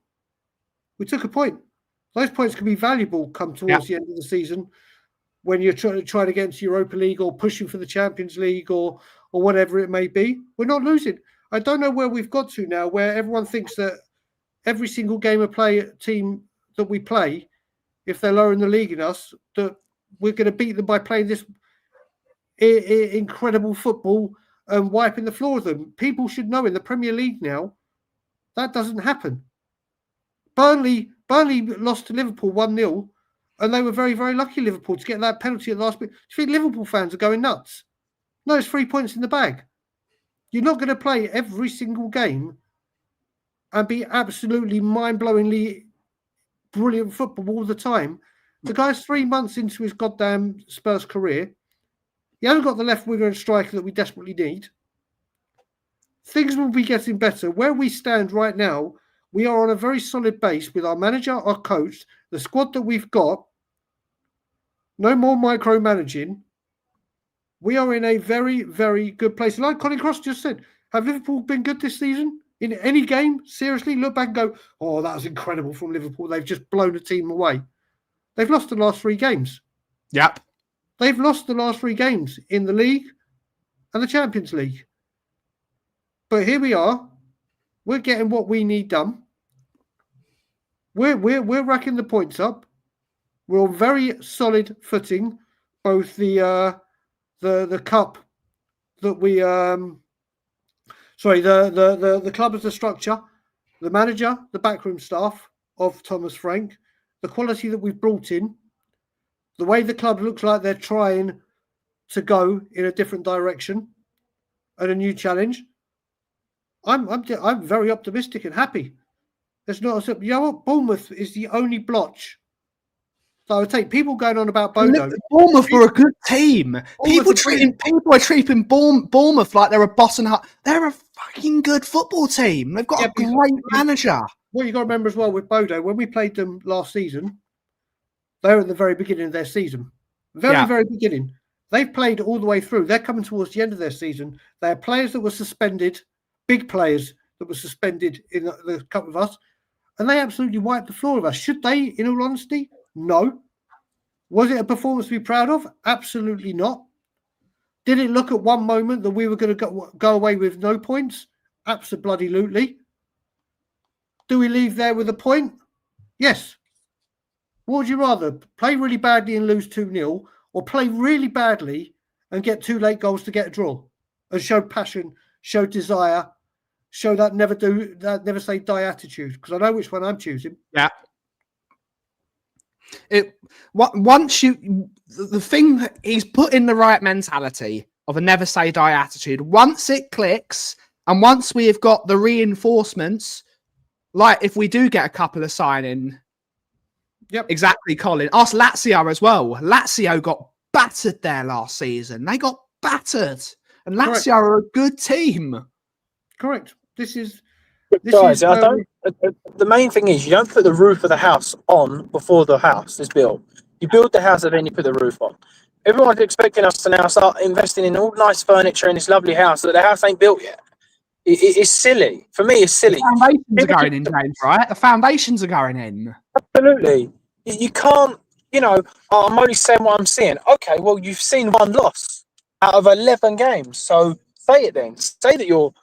S2: Those points can be valuable come towards the end of the season when you're trying to get into Europa League or pushing for the Champions League or whatever it may be. We're not losing. I don't know where we've got to now, where everyone thinks that every single game of team that we play, if they're lower in the league than us, that we're going to beat them by playing this incredible football and wiping the floor with them. People should know in the Premier League now, that doesn't happen. Burnley lost to Liverpool 1-0, and they were very, very lucky, Liverpool, to get that penalty at the last bit. Do you think Liverpool fans are going nuts? No, it's 3 points in the bag. You're not going to play every single game and be absolutely mind-blowingly brilliant football all the time. The guy's 3 months into his goddamn Spurs career. He hasn't got the left winger and striker that we desperately need. Things will be getting better. Where we stand right now, we are on a very solid base with our manager, our coach, the squad that we've got. No more micromanaging. We are in a very, very good place. Like Colin Cross just said, have Liverpool been good this season? In any game? Seriously? Look back and go, oh, that was incredible from Liverpool. They've just blown a team away. They've lost the last 3 games.
S1: Yep.
S2: They've lost the last 3 games in the league and the Champions League. But here we are. We're getting what we need done. We're racking the points up. We're on very solid footing. Both the cup that we the club as a structure, the manager, the backroom staff of Thomas Frank, the quality that we've brought in, the way the club looks like they're trying to go in a different direction and a new challenge. I'm very optimistic and happy. There's not you know what? Bournemouth is the only blotch. So I would take people going on about Bodo.
S1: Bournemouth were a good team. People are treating Bournemouth like they're a boss and hut. They're a fucking good football team. They've got a great manager.
S2: What you got to remember as well with Bodo, when we played them last season, they were at the very beginning of their season. Very beginning. They've played all the way through. They're coming towards the end of their season. They had players that were suspended, big players that were suspended in the cup with us, and they absolutely wiped the floor of us. Should they, in all honesty? No. Was it a performance to be proud of? Absolutely not. Did it look at one moment that we were going to go away with no points? Absolutely. Do we leave there with a point? Yes. What would you rather? Play really badly and lose 2-0, or play really badly and get 2 late goals to get a draw and show passion, show desire, show that never say die attitude? Because I know which one I'm choosing.
S1: Yeah. The thing that he's put in the right mentality of a never say die attitude. Once it clicks, and once we have got the reinforcements, like if we do get a couple of signing, exactly, Colin. Ask Lazio as well. Lazio got battered there last season. They got battered, and Lazio are a good team.
S2: Correct. This is.
S3: Guys, the main thing is you don't put the roof of the house on before the house is built. You build the house and then you put the roof on. Everyone's expecting us to now start investing in all nice furniture in this lovely house that the house ain't built yet. It's silly. For me, it's silly.
S1: The foundations are going in, James, right? The foundations are going in.
S3: Absolutely. You can't, I'm only saying what I'm seeing. Okay, well, you've seen 1 loss out of 11 games. So say it then. Say that you're,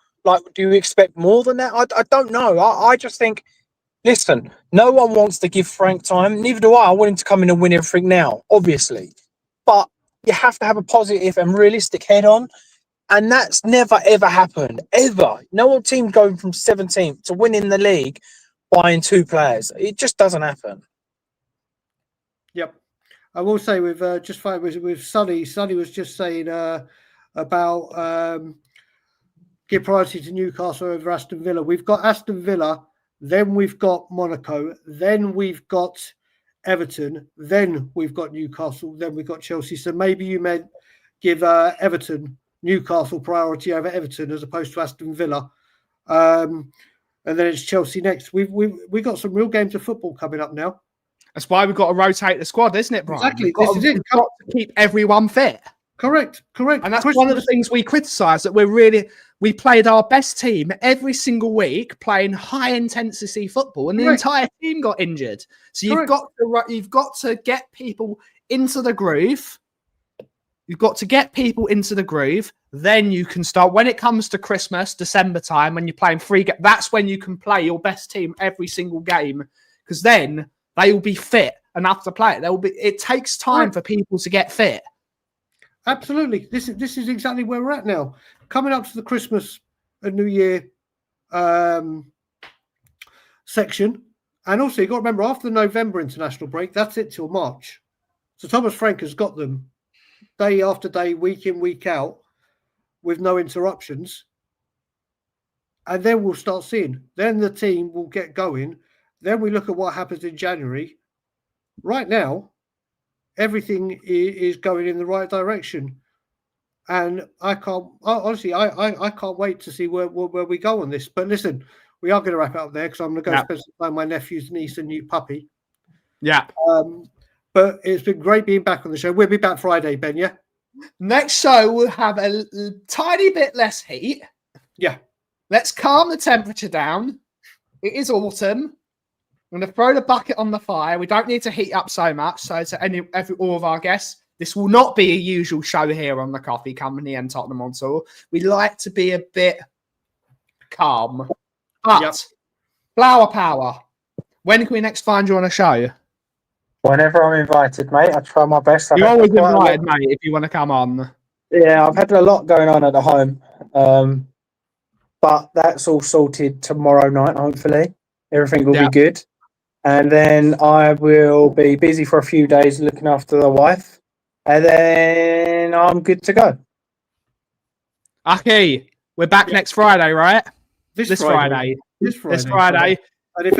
S3: do you expect more than that? I don't know. I just think, listen, no one wants to give Frank time. Neither do I. I want him to come in and win everything now, obviously. But you have to have a positive and realistic head on. And that's never, ever happened. Ever. No team going from 17th to winning the league buying 2 players. It just doesn't happen.
S2: Yep. I will say with just fine with Sonny. Sonny was just saying about give priority to Newcastle over Aston Villa. We've got Aston Villa, then we've got Monaco, then we've got Everton, then we've got Newcastle, then we've got Chelsea. So maybe you meant give Newcastle priority over Everton as opposed to Aston Villa. And then it's Chelsea next. We've got some real games of football coming up now.
S1: That's why we've got to rotate the squad, isn't it, Brian?
S2: Exactly.
S1: We've got to keep everyone fit.
S2: Correct.
S1: And that's one of the things we criticise, that we played our best team every single week playing high intensity football, and the entire team got injured. So you've got to get people into the groove. You've got to get people into the groove. Then you can start. When it comes to Christmas, December time, when you're playing that's when you can play your best team every single game, because then they will be fit enough to play it. It takes time for people to get fit.
S2: Absolutely. This is exactly where we're at now. Coming up to the Christmas and New Year section. And also, you've got to remember, after the November international break, that's it till March. So Thomas Frank has got them day after day, week in, week out, with no interruptions. And then we'll start seeing. Then the team will get going. Then we look at what happens in January. Right now, everything is going in the right direction. And I can't wait to see where we go on this. But listen, we are going to wrap it up there because I'm going to go spend some time with my nephew's niece and new puppy.
S1: Yeah.
S2: But it's been great being back on the show. We'll be back Friday, Ben, yeah?
S1: Next show, we'll have a tiny bit less heat.
S2: Yeah.
S1: Let's calm the temperature down. It is autumn. I'm going to throw the bucket on the fire. We don't need to heat up so much. So to all of our guests, this will not be a usual show here on the Kauffie Company and Tottenham Hotspur. We like to be a bit calm. But flower power. When can we next find you on a show?
S3: Whenever I'm invited, mate, I try my best.
S1: You're always invited, mate, if you want to come on.
S3: Yeah, I've had a lot going on at the home. But that's all sorted tomorrow night, hopefully. Everything will be good. And then I will be busy for a few days looking after the wife. And then I'm good to go.
S1: Aki, we're back next Friday, right? This Friday.
S2: And if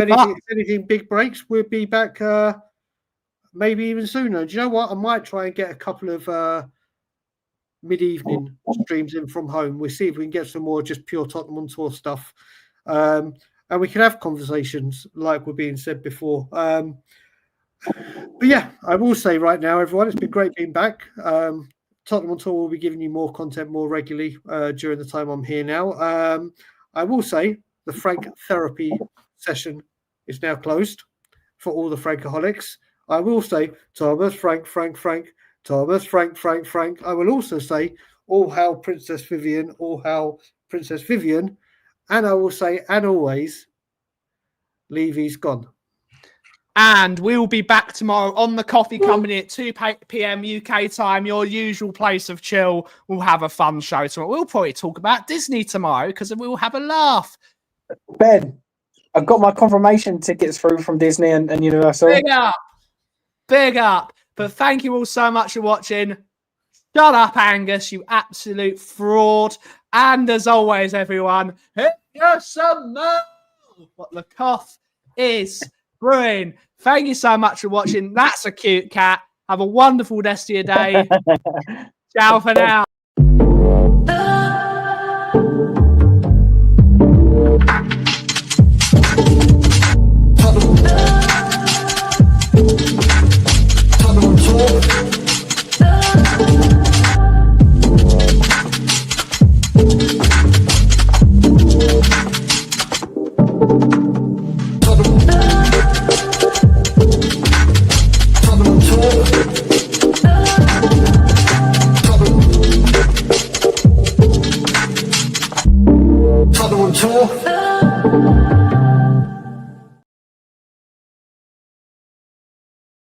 S2: anything big breaks, we'll be back maybe even sooner. Do you know what? I might try and get a couple of mid-evening streams in from home. We'll see if we can get some more just pure Tottenham on tour stuff. And we can have conversations like were being said before. But yeah, I will say right now, everyone, it's been great being back. Tottenham on Tour will be giving you more content more regularly during the time I'm here now. I will say the Frank therapy session is now closed for all the Frankaholics. I will say Thomas, Frank, Thomas, Frank. I will also say all hail Princess Vivian, And I will say, and always, Levy's gone.
S1: And we'll be back tomorrow on the Kauffie Company at 2 p.m. UK time, your usual place of chill. We'll have a fun show tomorrow. We'll probably talk about Disney tomorrow because we'll have a laugh.
S3: Ben, I've got my confirmation tickets through from Disney and Universal.
S1: Big up. But thank you all so much for watching. Shut up, Angus, you absolute fraud. And as always, everyone, hit your some more. What the Kauff is brewing. Thank you so much for watching. That's a cute cat. Have a wonderful rest of your day. Ciao for now.
S5: Tottenham.